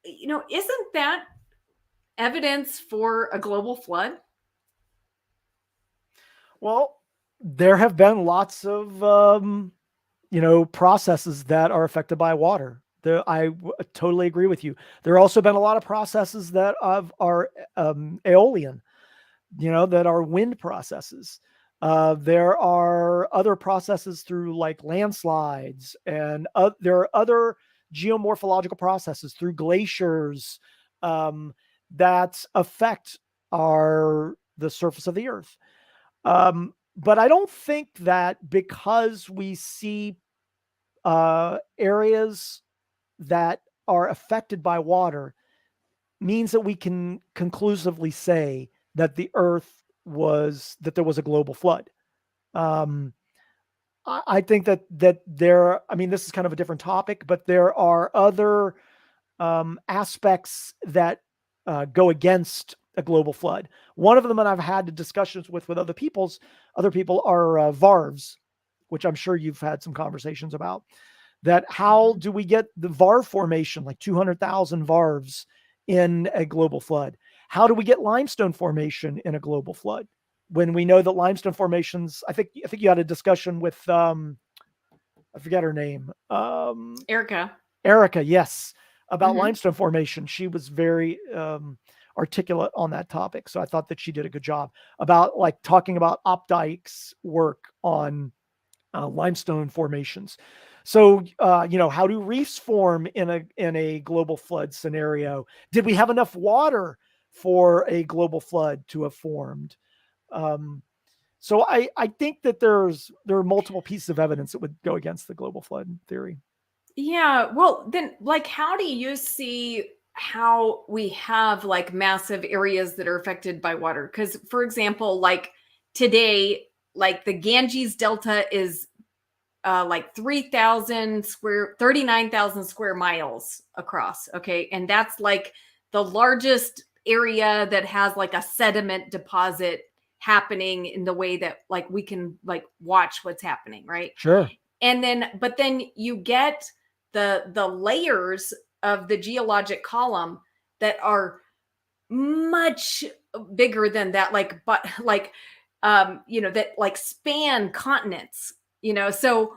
isn't that evidence for a global flood? Well, there have been lots of, processes that are affected by water. I totally agree with you. There have also been a lot of processes that are aeolian, that are wind processes. There are other processes through like landslides, and there are other geomorphological processes through glaciers that affect the surface of the Earth. But I don't think that because we see areas that are affected by water means that we can conclusively say that there was a global flood. I think that this is kind of a different topic, but there are other aspects that go against a global flood. One of them that I've had discussions with other people are varves, which I'm sure you've had some conversations about. That how do we get the varve formation, like 200,000 varves in a global flood? How do we get limestone formation in a global flood? When we know that limestone formations, I think you had a discussion with I forget her name. Erica, yes, about limestone formation. She was very articulate on that topic. So I thought that she did a good job about like talking about Opdyke's work on limestone formations. So, how do reefs form in a global flood scenario? Did we have enough water for a global flood to have formed? So I think that there are multiple pieces of evidence that would go against the global flood theory. Yeah. Well, then, like, how do you see how we have like massive areas that are affected by water? Because, for example, like today, like the Ganges Delta is like 39,000 square miles across. Okay. And that's like the largest area that has like a sediment deposit happening in the way that like we can like watch what's happening. Right. Sure. And then, but then you get the layers of the geologic column that are much bigger than that, like, but like, that like span continents, so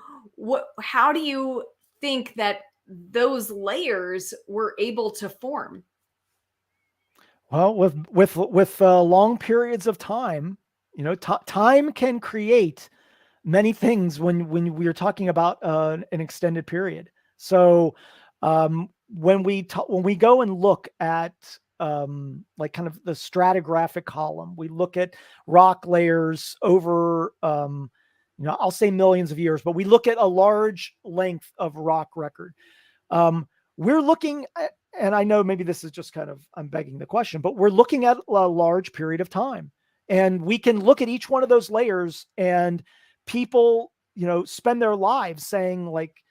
how do you think that those layers were able to form? Well, with long periods of time, time can create many things when we are talking about an extended period. So when we go and look at like kind of the stratigraphic column, we look at rock layers over I'll say millions of years, but we look at a large length of rock record. We're looking at, and I know maybe this is just kind of, I'm begging the question, but we're looking at a large period of time, and we can look at each one of those layers, and people, spend their lives saying, like,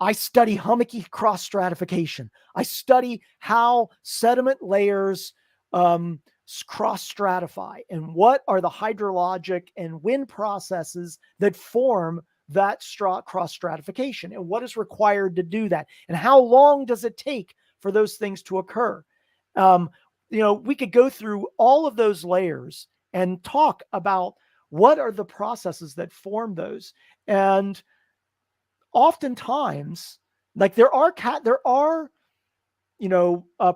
I study hummocky cross stratification. I study how sediment layers cross stratify, and what are the hydrologic and wind processes that form that cross stratification, and what is required to do that, and how long does it take for those things to occur. We could go through all of those layers and talk about what are the processes that form those. And oftentimes, like, there are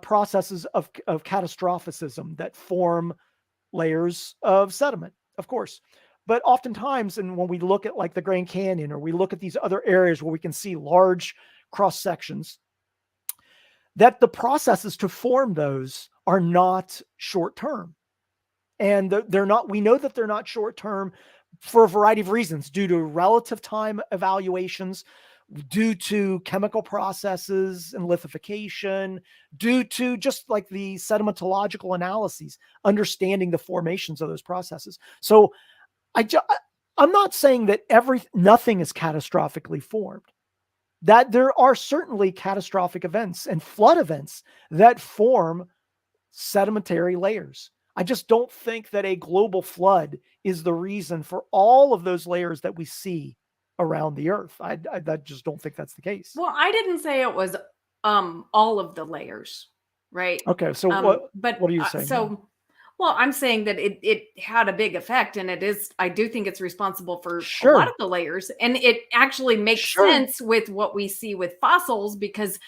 processes of catastrophicism that form layers of sediment, of course. But oftentimes, and when we look at like the Grand Canyon, or we look at these other areas where we can see large cross sections, that the processes to form those are not short term. And they're not, we know that they're not short term for a variety of reasons, due to relative time evaluations, due to chemical processes and lithification, due to just like the sedimentological analyses, understanding the formations of those processes. So I'm not saying that nothing is catastrophically formed. That there are certainly catastrophic events and flood events that form sedimentary layers. I just don't think that a global flood is the reason for all of those layers that we see around the earth. I just don't think that's the case. Well, I didn't say it was all of the layers, right? Okay, so what are you saying? Well, I'm saying that it had a big effect, and I do think it's responsible for a lot of the layers, and it actually makes sense with what we see with fossils, because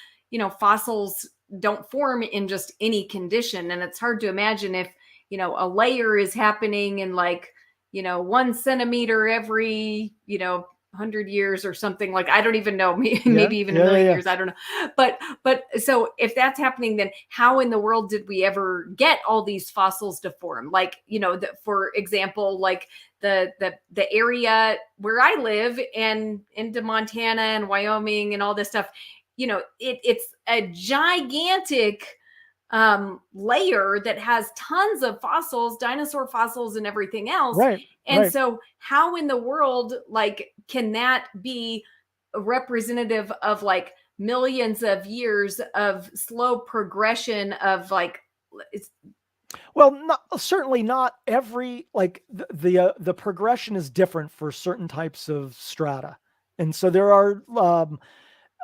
fossils don't form in just any condition, and it's hard to imagine if a layer is happening in 1 centimeter every 100 years or something, like, I don't even know, maybe even a million years, I don't know. But so if that's happening, then how in the world did we ever get all these fossils to form? Like, for example, like the area where I live, and into Montana and Wyoming and all this stuff, it's a gigantic layer that has tons of fossils, dinosaur fossils and everything else. And so how in the world, like, can that be representative of like millions of years of slow progression of like, well, certainly not every, like, the progression is different for certain types of strata. And so there are,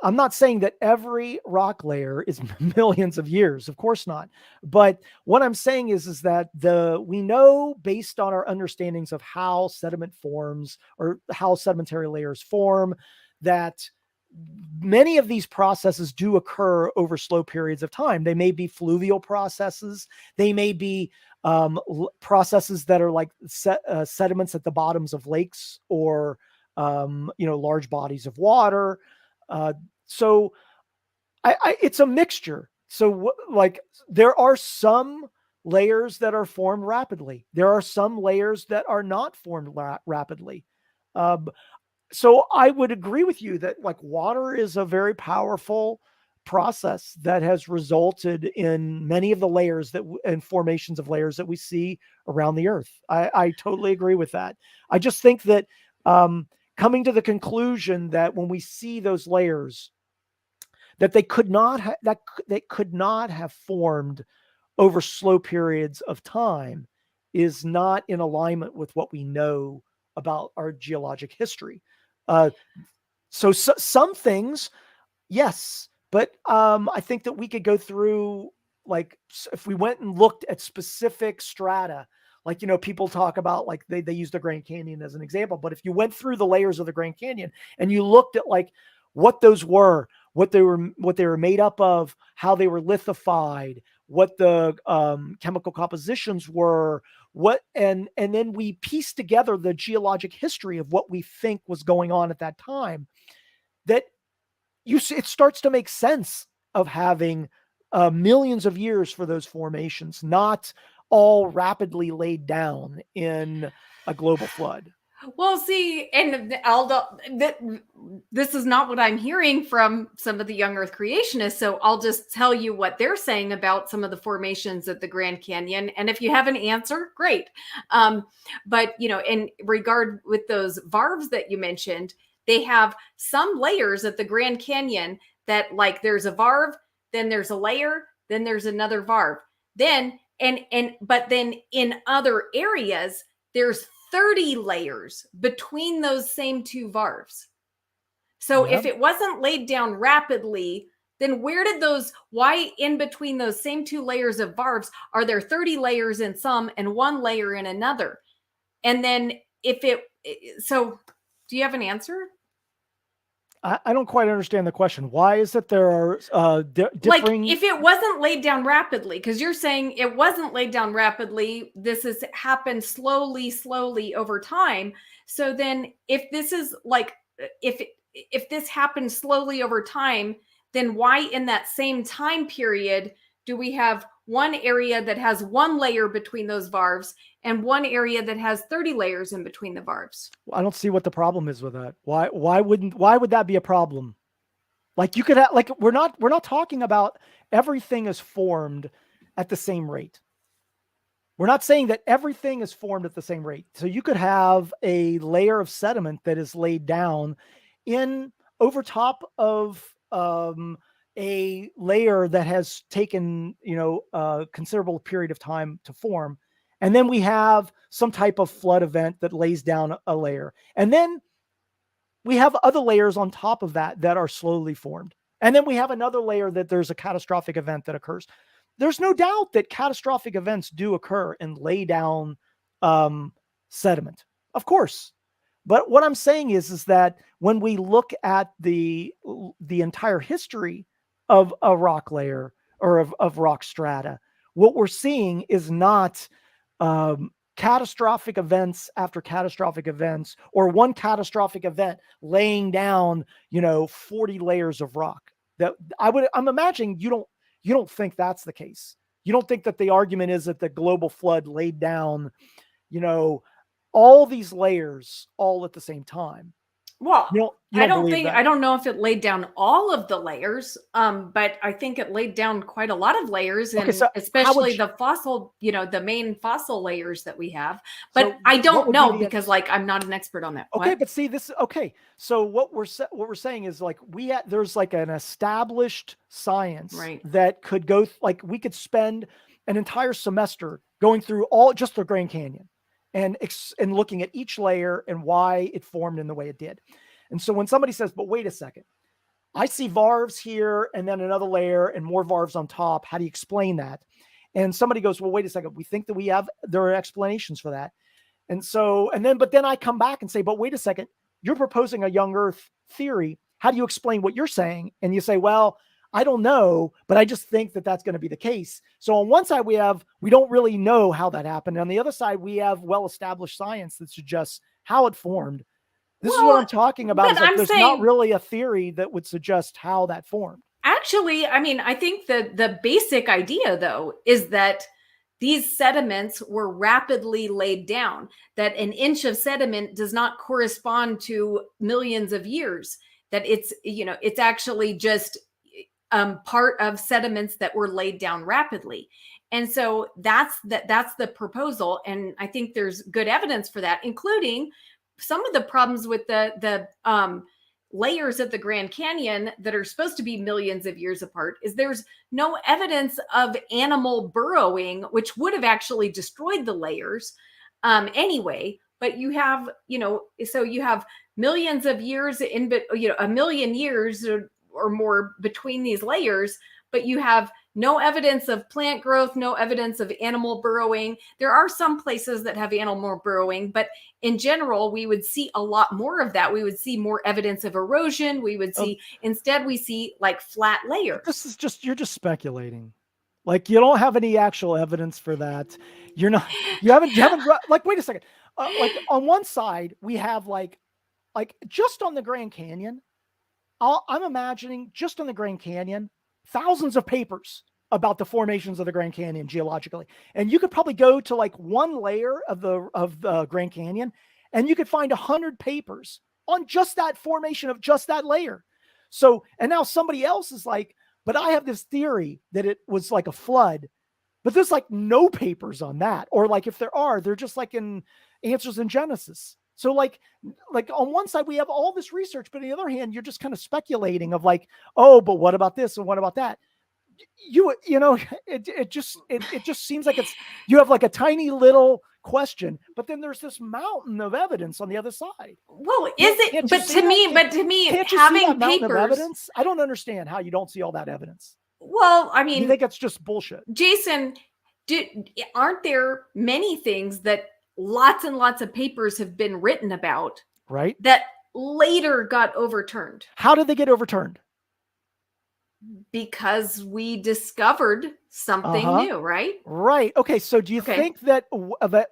I'm not saying that every rock layer is millions of years, of course not. But what I'm saying is that we know, based on our understandings of how sediment forms, or how sedimentary layers form, that many of these processes do occur over slow periods of time. They may be fluvial processes. They may be processes that are like sediments at the bottoms of lakes, or large bodies of water. So it's a mixture. So like, there are some layers that are formed rapidly. There are some layers that are not formed rapidly. So I would agree with you that, like, water is a very powerful process that has resulted in many of the layers and formations of layers that we see around the earth. I totally agree with that. I just think that coming to the conclusion that when we see those layers, that they could not have formed over slow periods of time, is not in alignment with what we know about our geologic history. So some things, yes, but I think that we could go through, like, if we went and looked at specific strata, like, people talk about, like, they use the Grand Canyon as an example, but if you went through the layers of the Grand Canyon and you looked at, like, what those were, what they were made up of, how they were lithified, what the chemical compositions were, and then we piece together the geologic history of what we think was going on at that time, that it starts to make sense of having millions of years for those formations, not all rapidly laid down in a global flood. Well, see, and this is not what I'm hearing from some of the young Earth creationists. So I'll just tell you what they're saying about some of the formations at the Grand Canyon. And if you have an answer, great. But, in regard with those varves that you mentioned, they have some layers at the Grand Canyon that, like, there's a varve, then there's a layer, then there's another varve. But then in other areas, there's 30 layers between those same two varves. So if it wasn't laid down rapidly, then why in between those same two layers of varves are there 30 layers in some and one layer in another? And then so do you have an answer? I don't quite understand the question. Why is it there are differing? Like, if it wasn't laid down rapidly, because you're saying it wasn't laid down rapidly, this has happened slowly over time. So then if this is like, if this happened slowly over time, then why in that same time period do we have one area that has one layer between those varves and one area that has 30 layers in between the varves? I don't see what the problem is with that. Why would that be a problem? Like, you could have, like, we're not talking about everything is formed at the same rate. We're not saying that everything is formed at the same rate. So you could have a layer of sediment that is laid down in over top of a layer that has taken, a considerable period of time to form. And then we have some type of flood event that lays down a layer. And then we have other layers on top of that are slowly formed. And then we have another layer that there's a catastrophic event that occurs. There's no doubt that catastrophic events do occur and lay down sediment, of course. But what I'm saying is that when we look at the entire history of a rock layer or of rock strata, what we're seeing is not catastrophic events after catastrophic events, or one catastrophic event laying down, 40 layers of rock. That I'm imagining you don't think that's the case. You don't think that the argument is that the global flood laid down, all these layers all at the same time. Well, I don't know if it laid down all of the layers, but I think it laid down quite a lot of layers, and especially the fossil, the main fossil layers that we have. But I don't know because, like, I'm not an expert on that. Okay, what? But see, this okay. So what we're saying is, like, there's like an established science that could go, like, we could spend an entire semester going through just the Grand Canyon and looking at each layer and why it formed in the way it did. And so when somebody says, but wait a second, I see varves here and then another layer and more varves on top, how do you explain that? And somebody goes, well, wait a second, we think that there are explanations for that. And so, but then I come back and say, but wait a second, you're proposing a young Earth theory. How do you explain what you're saying? And you say, well, I don't know, but I just think that that's going to be the case. So on one side, we don't really know how that happened. On the other side, we have well-established science that suggests how it formed. This is what I'm talking about. There's not really a theory that would suggest how that formed. Actually, I mean, I think the basic idea, though, is that these sediments were rapidly laid down, that an inch of sediment does not correspond to millions of years, that it's actually just part of sediments that were laid down rapidly. And so that's the proposal. And I think there's good evidence for that, including some of the problems with the layers of the Grand Canyon that are supposed to be millions of years apart is there's no evidence of animal burrowing, which would have actually destroyed the layers anyway. But you have, so you have millions of years a million years or more between these layers, but you have no evidence of plant growth, no evidence of animal burrowing. There are some places that have animal burrowing, but in general, we would see a lot more of that. We would see more evidence of erosion. Instead we see like flat layers. You're just speculating. Like, you don't have any actual evidence for that. you haven't, like, wait a second. Like on one side, we have like just on the Grand Canyon, I'm imagining just on the Grand Canyon, thousands of papers about the formations of the Grand Canyon geologically. And you could probably go to like one layer of the Grand Canyon and you could find 100 papers on just that formation of just that layer. So, and now somebody else is like, but I have this theory that it was like a flood, but there's like no papers on that. Or like if there are, they're just like in Answers in Genesis. So like on one side we have all this research, but on the other hand, you're just kind of speculating of like, oh, but what about this and what about that? You know, it just seems like you have like a tiny little question, but then there's this mountain of evidence on the other side. Well, is it? But to me, having papers, evidence, I don't understand how you don't see all that evidence. Well, I mean, you think it's just bullshit, Jason? Aren't there many things that lots and lots of papers have been written about, right? That later got overturned. How did they get overturned? Because we discovered something new, right? Right. Okay. So do you think that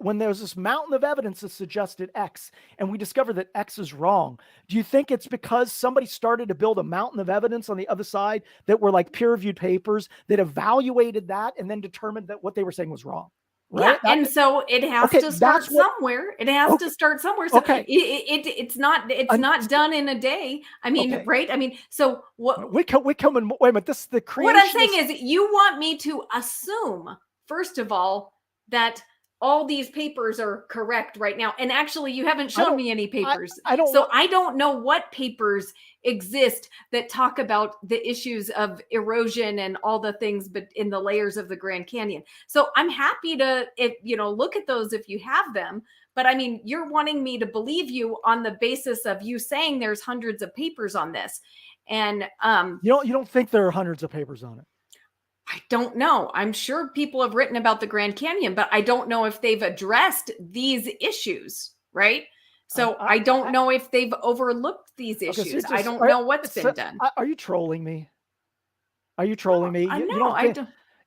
when there's this mountain of evidence that suggested X and we discover that X is wrong, do you think it's because somebody started to build a mountain of evidence on the other side that were like peer-reviewed papers that evaluated that and then determined that what they were saying was wrong? Right? Yeah, and so it has to start somewhere. It has to start somewhere. So it's not done in a day. I mean, right? I mean, so what? Wait a minute. This is the creation. What I'm saying is, you want me to assume, first of all, that all these papers are correct right now, and actually, you haven't shown me any papers. I don't know what papers exist that talk about the issues of erosion and all the things, but in the layers of the Grand Canyon. So I'm happy to, look at those if you have them. But I mean, you're wanting me to believe you on the basis of you saying there's hundreds of papers on this, and you don't think there are hundreds of papers on it? I don't know. I'm sure people have written about the Grand Canyon, but I don't know if they've addressed these issues, right? So I don't know if they've overlooked these issues. I don't know what's been done. Are you trolling me? Are you trolling me?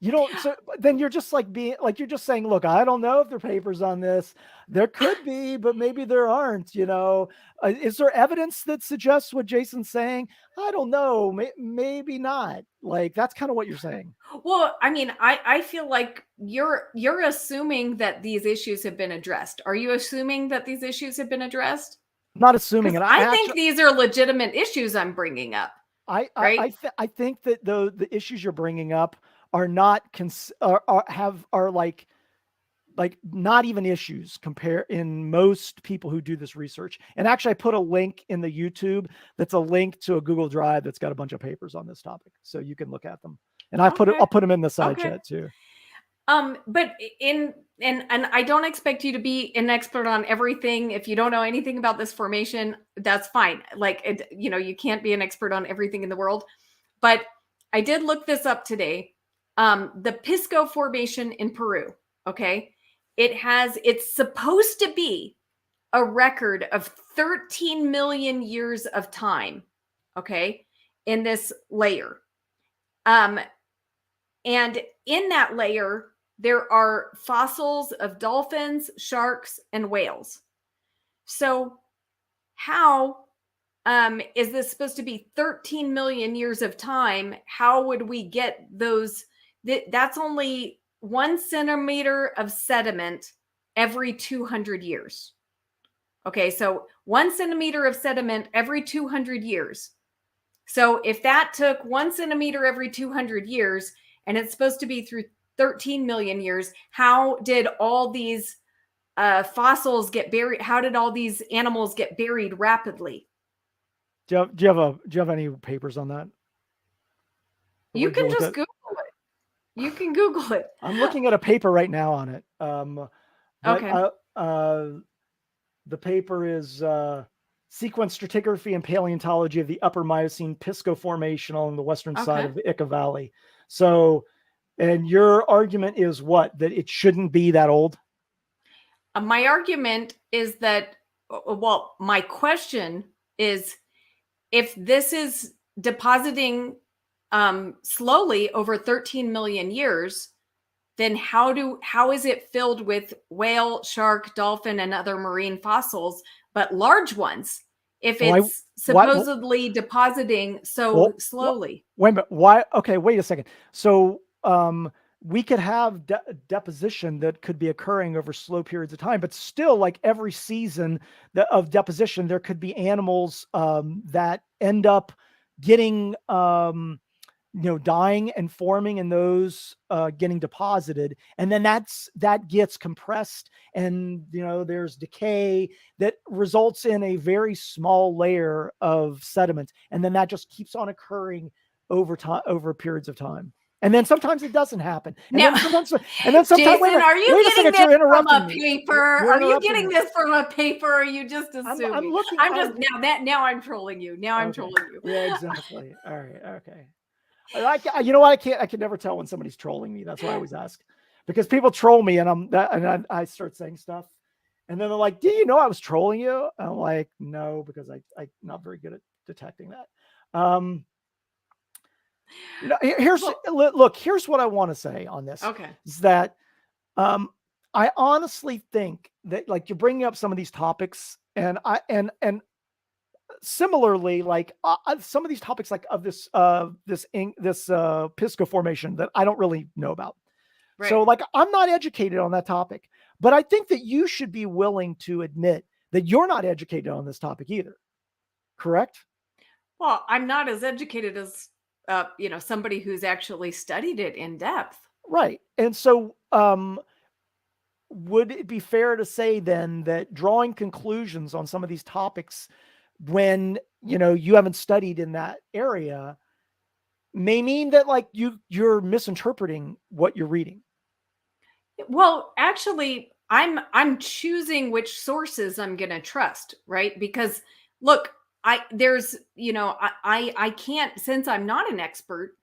You don't. So then you're just like you're just saying, look, I don't know if there are papers on this. There could be, but maybe there aren't. Is there evidence that suggests what Jason's saying? I don't know. Maybe not. Like that's kind of what you're saying. Well, I mean, I feel like you're assuming that these issues have been addressed. Are you assuming that these issues have been addressed? I'm not assuming, and I think these are legitimate issues I'm bringing up. I think that the issues you're bringing up are not like not even issues in most people who do this research. And actually I put a link in the YouTube that's a link to a Google Drive that's got a bunch of papers on this topic, so you can look at them. And I'll put them in the side chat too. But and I don't expect you to be an expert on everything. If you don't know anything about this formation, that's fine. Like you can't be an expert on everything in the world. But I did look this up today. The Pisco Formation in Peru, okay? It's supposed to be a record of 13 million years of time, okay, in this layer. And in that layer, there are fossils of dolphins, sharks, and whales. So how is this supposed to be 13 million years of time? How would we get those? That's only 1 centimeter of sediment every 200 years. Okay, so 1 centimeter of sediment every 200 years. So if that took 1 centimeter every 200 years, and it's supposed to be through 13 million years, how did all these fossils get buried? How did all these animals get buried rapidly? Do you have any papers on that? You can just Google it. You can Google it. I'm looking at a paper right now on it. Okay. The paper is Sequence Stratigraphy and Paleontology of the Upper Miocene Pisco Formation on the western side of the Ica Valley. So, and your argument is what? That it shouldn't be that old? My argument is that, well, my question is, if this is depositing slowly over 13 million years, then how is it filled with whale, shark, dolphin, and other marine fossils, but large ones, if it's supposedly depositing so slowly? Wait a minute. Why? Okay, wait a second. So we could have deposition that could be occurring over slow periods of time, but still, like every season of deposition, there could be animals that end up getting dying and forming, and those getting deposited, and then that gets compressed, and there's decay that results in a very small layer of sediment, and then that just keeps on occurring over time, over periods of time. And then sometimes it doesn't happen. Jason, are you getting this from a paper? Are you getting this from a paper? Or are you just assuming? I'm looking. Now I'm trolling you. Trolling you. Yeah, exactly. All right. Okay. You know what? I can never tell when somebody's trolling me. That's why I always ask, because people troll me, and I start saying stuff, and then they're like, "Do you know I was trolling you?" And I'm like, "No," because I'm not very good at detecting that. Here's what I want to say on this. Okay. Is that I honestly think that, like, you're bringing up some of these topics, and similarly, like some of these topics, like of this Pisco formation, that I don't really know about. Right. So, like, I'm not educated on that topic, but I think that you should be willing to admit that you're not educated on this topic either. Correct? Well, I'm not as educated as somebody who's actually studied it in depth. Right. And so would it be fair to say then that drawing conclusions on some of these topics when you haven't studied in that area may mean that, like, you're misinterpreting what you're reading? Well, actually, I'm choosing which sources I'm going to trust, right? Because look, I can't, since I'm not an expert,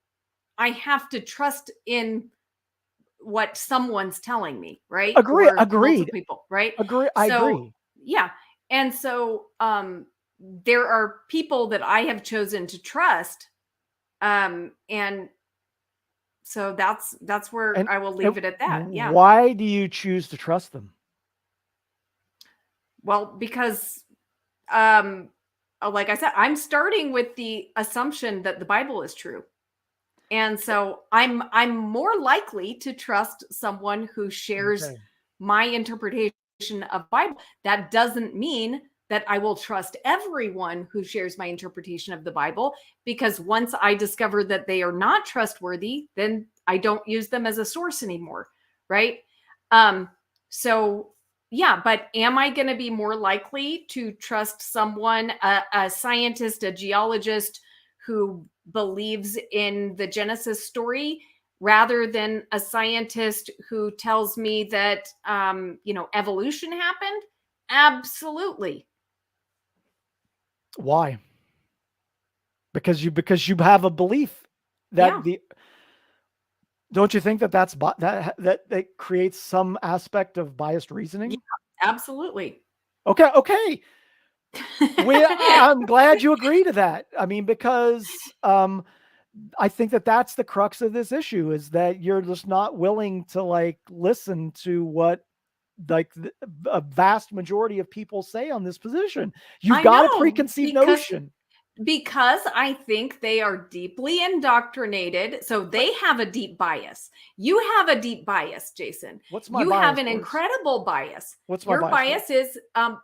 I have to trust in what someone's telling me, right? Agreed. People, right? I agree. Yeah. And so there are people that I have chosen to trust. And so that's where I will leave it at that. Yeah. Why do you choose to trust them? Well, because like I said, I'm starting with the assumption that the Bible is true. And so I'm more likely to trust someone who shares my interpretation of Bible. That doesn't mean that I will trust everyone who shares my interpretation of the Bible, because once I discover that they are not trustworthy, then I don't use them as a source anymore, right? So yeah, but am I going to be more likely to trust someone, a scientist, a geologist who believes in the Genesis story, rather than a scientist who tells me that, evolution happened? Absolutely. Why? Because you have a belief that don't you think that creates some aspect of biased reasoning? Yeah, absolutely. Okay. I'm glad you agree to that. I mean, because I think that that's the crux of this issue, is that you're just not willing to, like, listen to what, like, a vast majority of people say on this position. You've got a preconceived notion. Because I think they are deeply indoctrinated. So they have a deep bias. You have a deep bius, Jason. What's my bias? You have an incredible bias. What's my bias? Your bias is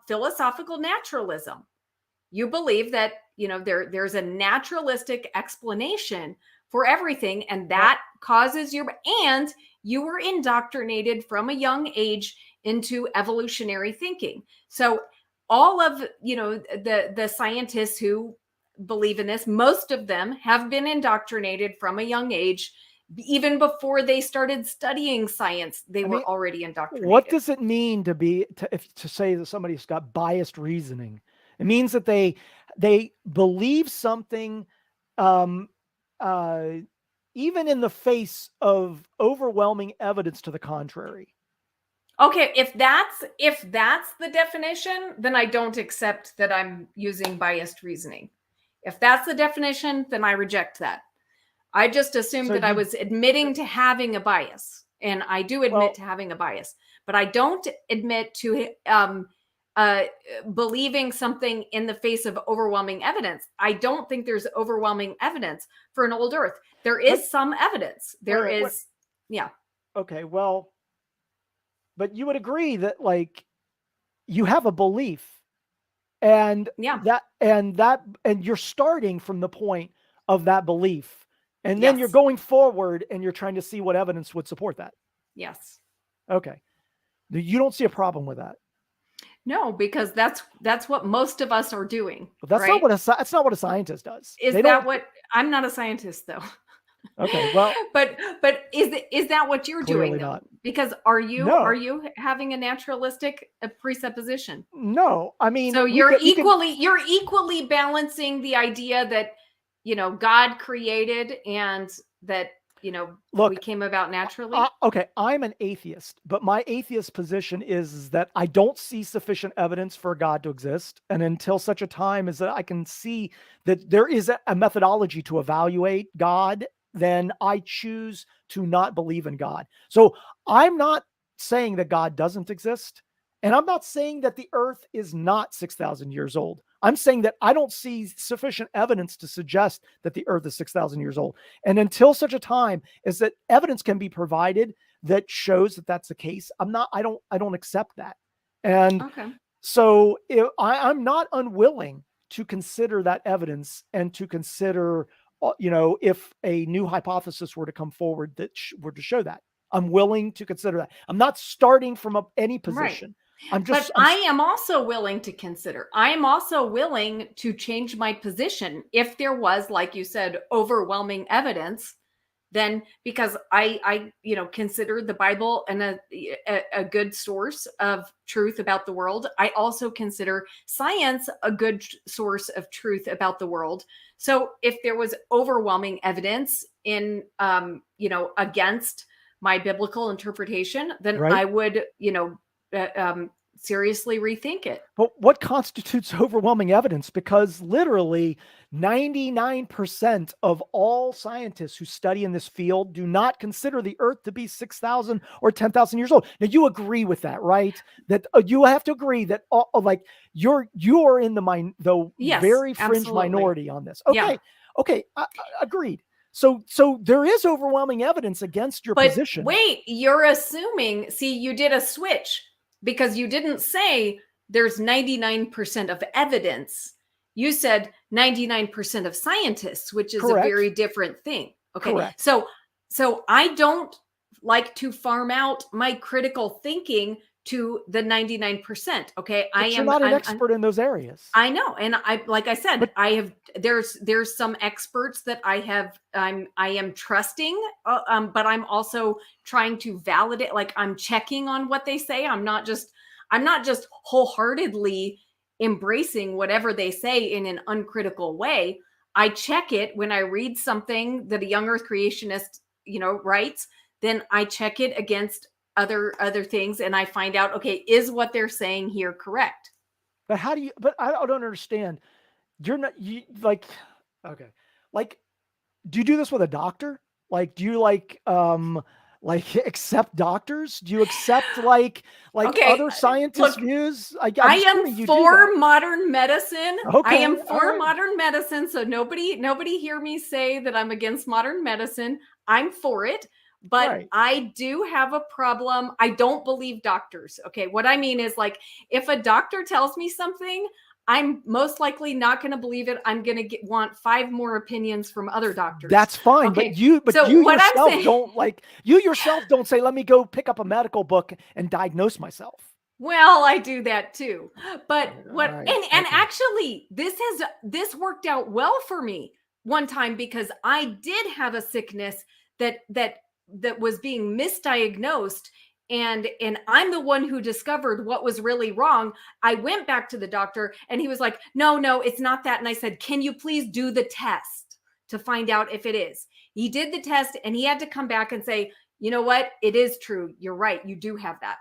philosophical naturalism. You believe that, there's a naturalistic explanation for everything, and that causes and you were indoctrinated from a young age into evolutionary thinking. So all of, the scientists who believe in this, most of them have been indoctrinated from a young age. Even before they started studying science, they were already indoctrinated. What does it mean to say that somebody's got biased reasoning? It means that they believe something even in the face of overwhelming evidence to the contrary. Okay, if that's the definition, then I don't accept that I'm using biased reasoning. If that's the definition, then I reject that. I just assumed that I was admitting to having a bias. And I do admit to having a bias, but I don't admit to believing something in the face of overwhelming evidence. I don't think there's overwhelming evidence for an old Earth. There is some evidence. There is, yeah. Okay, well, but you would agree that like you have a belief, and you're starting from the point of that belief, and then you're going forward and you're trying to see what evidence would support that. Yes. Okay. You don't see a problem with that? No, because that's what most of us are doing. But that's right? that's not what a scientist does. Is that what I'm not a scientist though. Okay, well, but is that what you're doing? Not. Because are you having a naturalistic presupposition? No, I mean, so you're equally balancing the idea that God created and that we came about naturally. Okay, I'm an atheist, but my atheist position is that I don't see sufficient evidence for God to exist, and until such a time as that I can see that there is a methodology to evaluate God, then I choose to not believe in God. So I'm not saying that God doesn't exist, and I'm not saying that the Earth is not 6,000 years old. I'm saying that I don't see sufficient evidence to suggest that the Earth is 6,000 years old. And until such a time as that evidence can be provided that shows that that's the case, I don't accept that. And so I'm not unwilling to consider that evidence and to consider, if a new hypothesis were to come forward that were to show that. I'm willing to consider that. I'm not starting from any position. But I am also willing to consider. I am also willing to change my position if there was, like you said, overwhelming evidence. Then, because I consider the Bible and a good source of truth about the world, I also consider science a good source of truth about the world. So, if there was overwhelming evidence in against my biblical interpretation, then I would seriously rethink it. But what constitutes overwhelming evidence? Because literally 99% of all scientists who study in this field do not consider the Earth to be 6,000 or 10,000 years old. Now, you agree with that, right? That you have to agree that you are in the very fringe minority on this. Okay, okay, agreed. So there is overwhelming evidence against your position. Wait, you're assuming. See, you did a switch. Because you didn't say there's 99% of evidence. You said 99% of scientists, which is a very different thing. Okay. Correct. So I don't like to farm out my critical thinking to the 99%. Okay. But you're not an expert in those areas. I know. And like I said, there's some experts that I am trusting, but I'm also trying to validate, like I'm checking on what they say. I'm not just wholeheartedly embracing whatever they say in an uncritical way. I check it when I read something that a young earth creationist, writes, then I check it against other things, and I find out, okay, is what they're saying here correct? But I don't understand. Do you do this with a doctor? Like, do you accept doctors? Do you accept other scientists' views? I am for modern medicine. Okay. I am for modern medicine. So nobody hear me say that I'm against modern medicine. I'm for it. But I do have a problem. I don't believe doctors. Okay. What I mean is, if a doctor tells me something, I'm most likely not going to believe it. I'm going to want 5 more opinions from other doctors. That's fine. Okay. But you yourself don't say, let me go pick up a medical book and diagnose myself. Well, I do that too. But actually this worked out well for me one time, because I did have a sickness that was being misdiagnosed, and I'm the one who discovered what was really wrong. I went back to the doctor and he was like, no, it's not that. And I said, can you please do the test to find out if it is? He did the test and he had to come back and say, you know what? It is true. You're right. You do have that.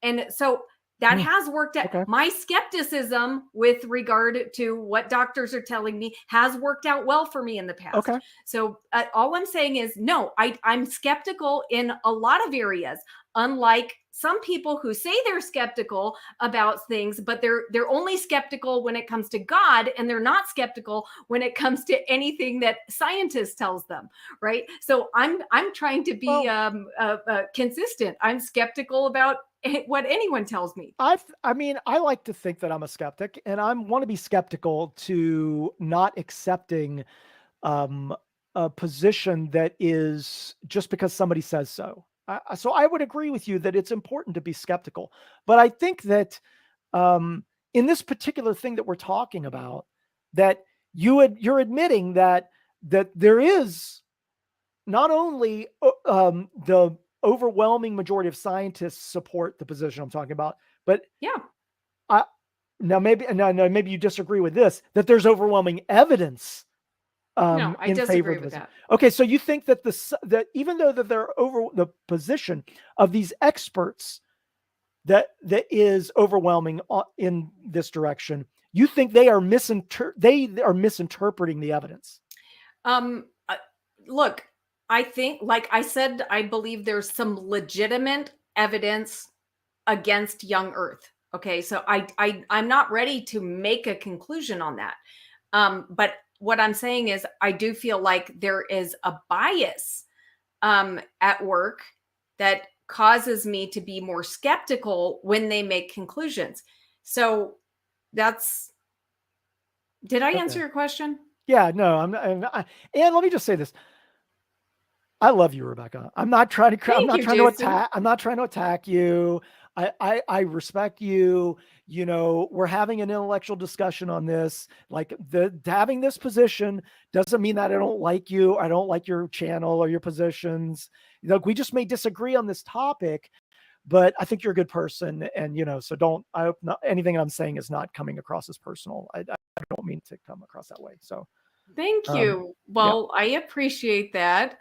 And so That has worked out. Okay. My skepticism with regard to what doctors are telling me has worked out well for me in the past. Okay. So all I'm saying is, no, I'm skeptical in a lot of areas, unlike some people who say they're skeptical about things, but they're only skeptical when it comes to God, and they're not skeptical when it comes to anything that scientists tells them, right? So I'm trying to be consistent. I'm skeptical about what anyone tells me. I mean, I like to think that I'm a skeptic, and I want to be skeptical to not accepting a position that is just because somebody says so. So I would agree with you that it's important to be skeptical, but I think that in this particular thing that we're talking about, that you're admitting that there is not only the overwhelming majority of scientists support the position I'm talking about, but maybe you disagree with this, that there's overwhelming evidence no, I disagree with that. Okay, so you think that that even though that they're over the position of these experts that is overwhelming in this direction, you think they are misinterpreting the evidence? Look, I think, like I said, I believe there's some legitimate evidence against young Earth. Okay, so I'm not ready to make a conclusion on that. But what I'm saying is, I do feel like there is a bias at work that causes me to be more skeptical when they make conclusions. So that's. Did I answer your question? Yeah, no, I'm not. And let me just say this. I love you, Rebecca. I'm not trying to. I'm not trying to attack. I'm not trying to attack you. I respect you. You know, we're having an intellectual discussion on this. Like having this position doesn't mean that I don't like you. I don't like your channel or your positions. Look, we just may disagree on this topic, but I think you're a good person. And, you know, so I hope not anything I'm saying is not coming across as personal. I don't mean to come across that way. So. Thank you. Well, I appreciate that.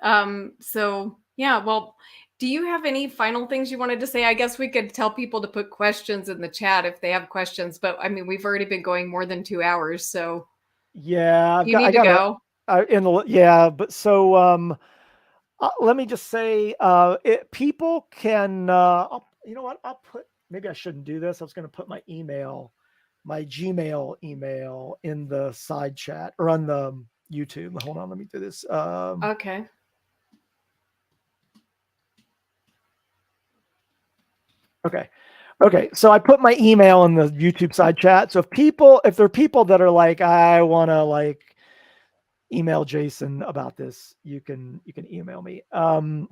So yeah, well, do you have any final things you wanted to say? I guess we could tell people to put questions in the chat if they have questions, but I mean, we've already been going more than 2 hours, so. Yeah. You need to go. But so, let me just say, people can, you know what, maybe I shouldn't do this. I was going to put my Gmail email in the side chat or on the YouTube. Hold on, let me do this. Okay. Okay. So I put my email in the YouTube side chat. So if there are people that are like, I want to email Jason about this, you can email me. Do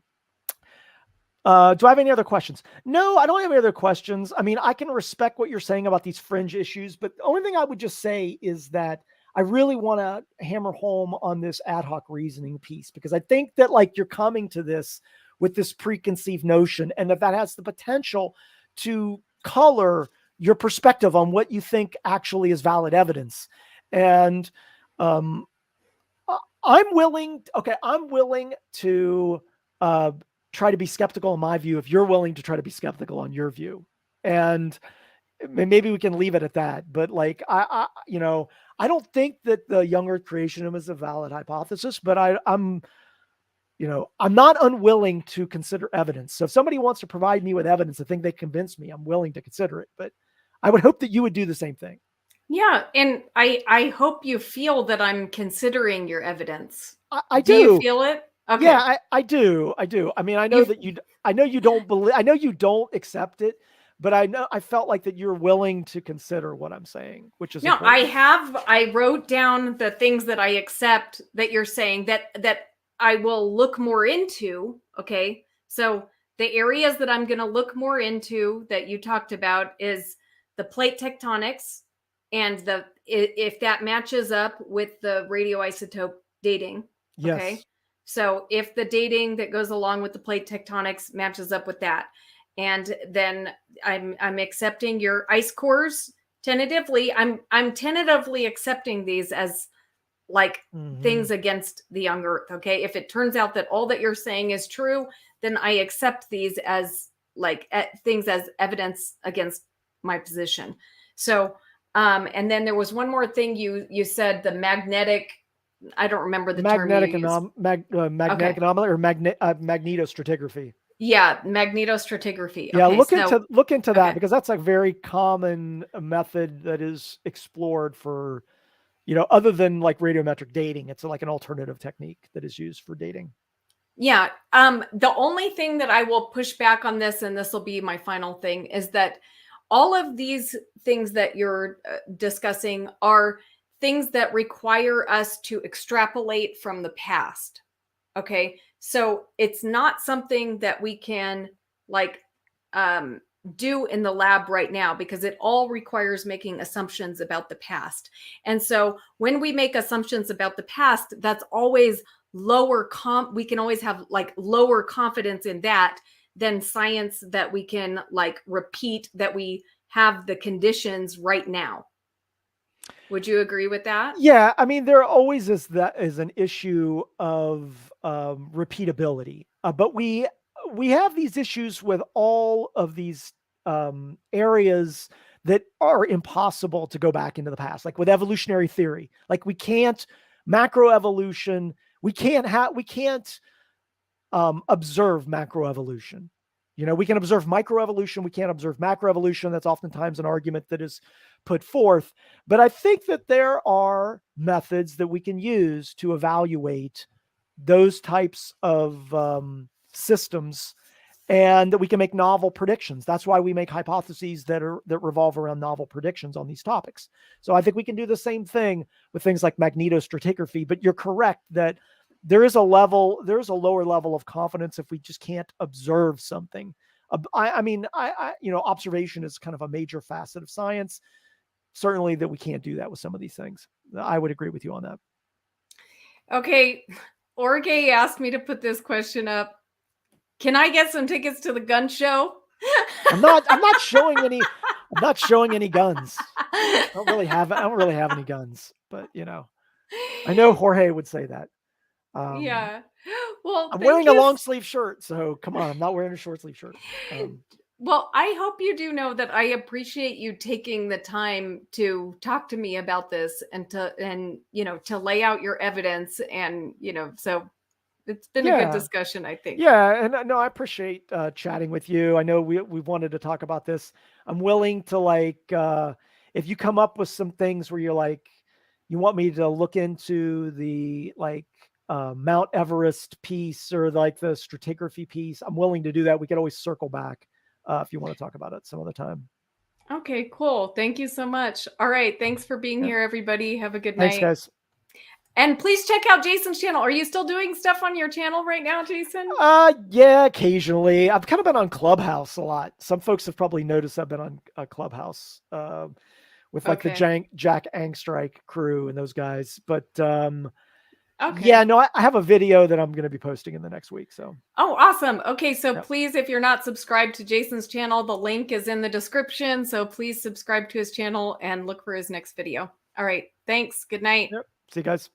I have any other questions? No, I don't have any other questions. I mean, I can respect what you're saying about these fringe issues, but the only thing I would just say is that I really want to hammer home on this ad hoc reasoning piece, because I think that you're coming to this with this preconceived notion, and that has the potential to color your perspective on what you think actually is valid evidence. And I'm willing to try to be skeptical in my view if you're willing to try to be skeptical on your view, and maybe we can leave it at that. But I don't think that the young Earth creationism is a valid hypothesis, but I'm not unwilling to consider evidence. So if somebody wants to provide me with evidence, I think they convince me, I'm willing to consider it. But I would hope that you would do the same thing. Yeah, and I hope you feel that I'm considering your evidence. I do. Do you feel it? Okay. Yeah, I do. I mean, I know you don't believe, I know you don't accept it, but I felt like that you're willing to consider what I'm saying, which is no, important. I wrote down the things that I accept that you're saying that I will look more into. Okay. So the areas that I'm going to look more into that you talked about is the plate tectonics, and if that matches up with the radioisotope dating. Yes. Okay. So if the dating that goes along with the plate tectonics matches up with that, and then I'm accepting your ice cores tentatively. I'm tentatively accepting these as things against the young Earth. Okay. If it turns out that all that you're saying is true, then I accept these as things as evidence against my position. So, and then there was one more thing you said, the magnetic. I don't remember the magnetic term you used. magnetic anomaly or magnetostratigraphy. Yeah, magnetostratigraphy. Yeah, Okay, look into that, because that's a very common method that is explored for, other than like radiometric dating. It's like an alternative technique that is used for dating. Yeah. The only thing that I will push back on this, and this will be my final thing, is that all of these things that you're discussing are things that require us to extrapolate from the past. Okay. So it's not something that we can like do in the lab right now, because it all requires making assumptions about the past. And so when we make assumptions about the past, that's always we can always have like lower confidence in that than science that we can like repeat, that we have the conditions right now. Would you agree with that? Yeah, I mean, there always is an issue of repeatability, but we have these issues with all of these areas that are impossible to go back into the past, like with evolutionary theory. Like we can't macroevolution, we can't observe macroevolution. We can observe microevolution, we can't observe macroevolution. That's oftentimes an argument that is put forth. But I think that there are methods that we can use to evaluate those types of systems, and that we can make novel predictions. That's why we make hypotheses that revolve around novel predictions on these topics. So I think we can do the same thing with things like magnetostratigraphy. But you're correct that there is a lower level of confidence if we just can't observe something. I mean, observation is kind of a major facet of science. Certainly that we can't do that with some of these things. I would agree with you on that. Okay. Orge asked me to put this question up. Can I get some tickets to the gun show? I'm not showing any guns. I don't really have any guns, but I know Jorge would say that. Yeah. Well, I'm wearing a long sleeve shirt, so come on, I'm not wearing a short sleeve shirt. Well, I hope you do know that I appreciate you taking the time to talk to me about this and to lay out your evidence, and so it's been a good discussion, I think. Yeah, and no, I appreciate chatting with you. I know we've wanted to talk about this. I'm willing to if you come up with some things where you're like, you want me to look into the Mount Everest piece or like the stratigraphy piece, I'm willing to do that. We could always circle back if you want to talk about it some other time. Okay, cool. Thank you so much. All right. Thanks for being here, everybody. Have a good night. Thanks, guys. And please check out Jason's channel. Are you still doing stuff on your channel right now, Jason? Yeah, occasionally. I've kind of been on Clubhouse a lot. Some folks have probably noticed I've been on Clubhouse with like the Jack Angstreich crew and those guys. But yeah, no, I have a video that I'm going to be posting in the next week. So. Oh, awesome. Okay, so please, if you're not subscribed to Jason's channel, the link is in the description. So please subscribe to his channel and look for his next video. All right. Thanks. Good night. Yep. See you guys.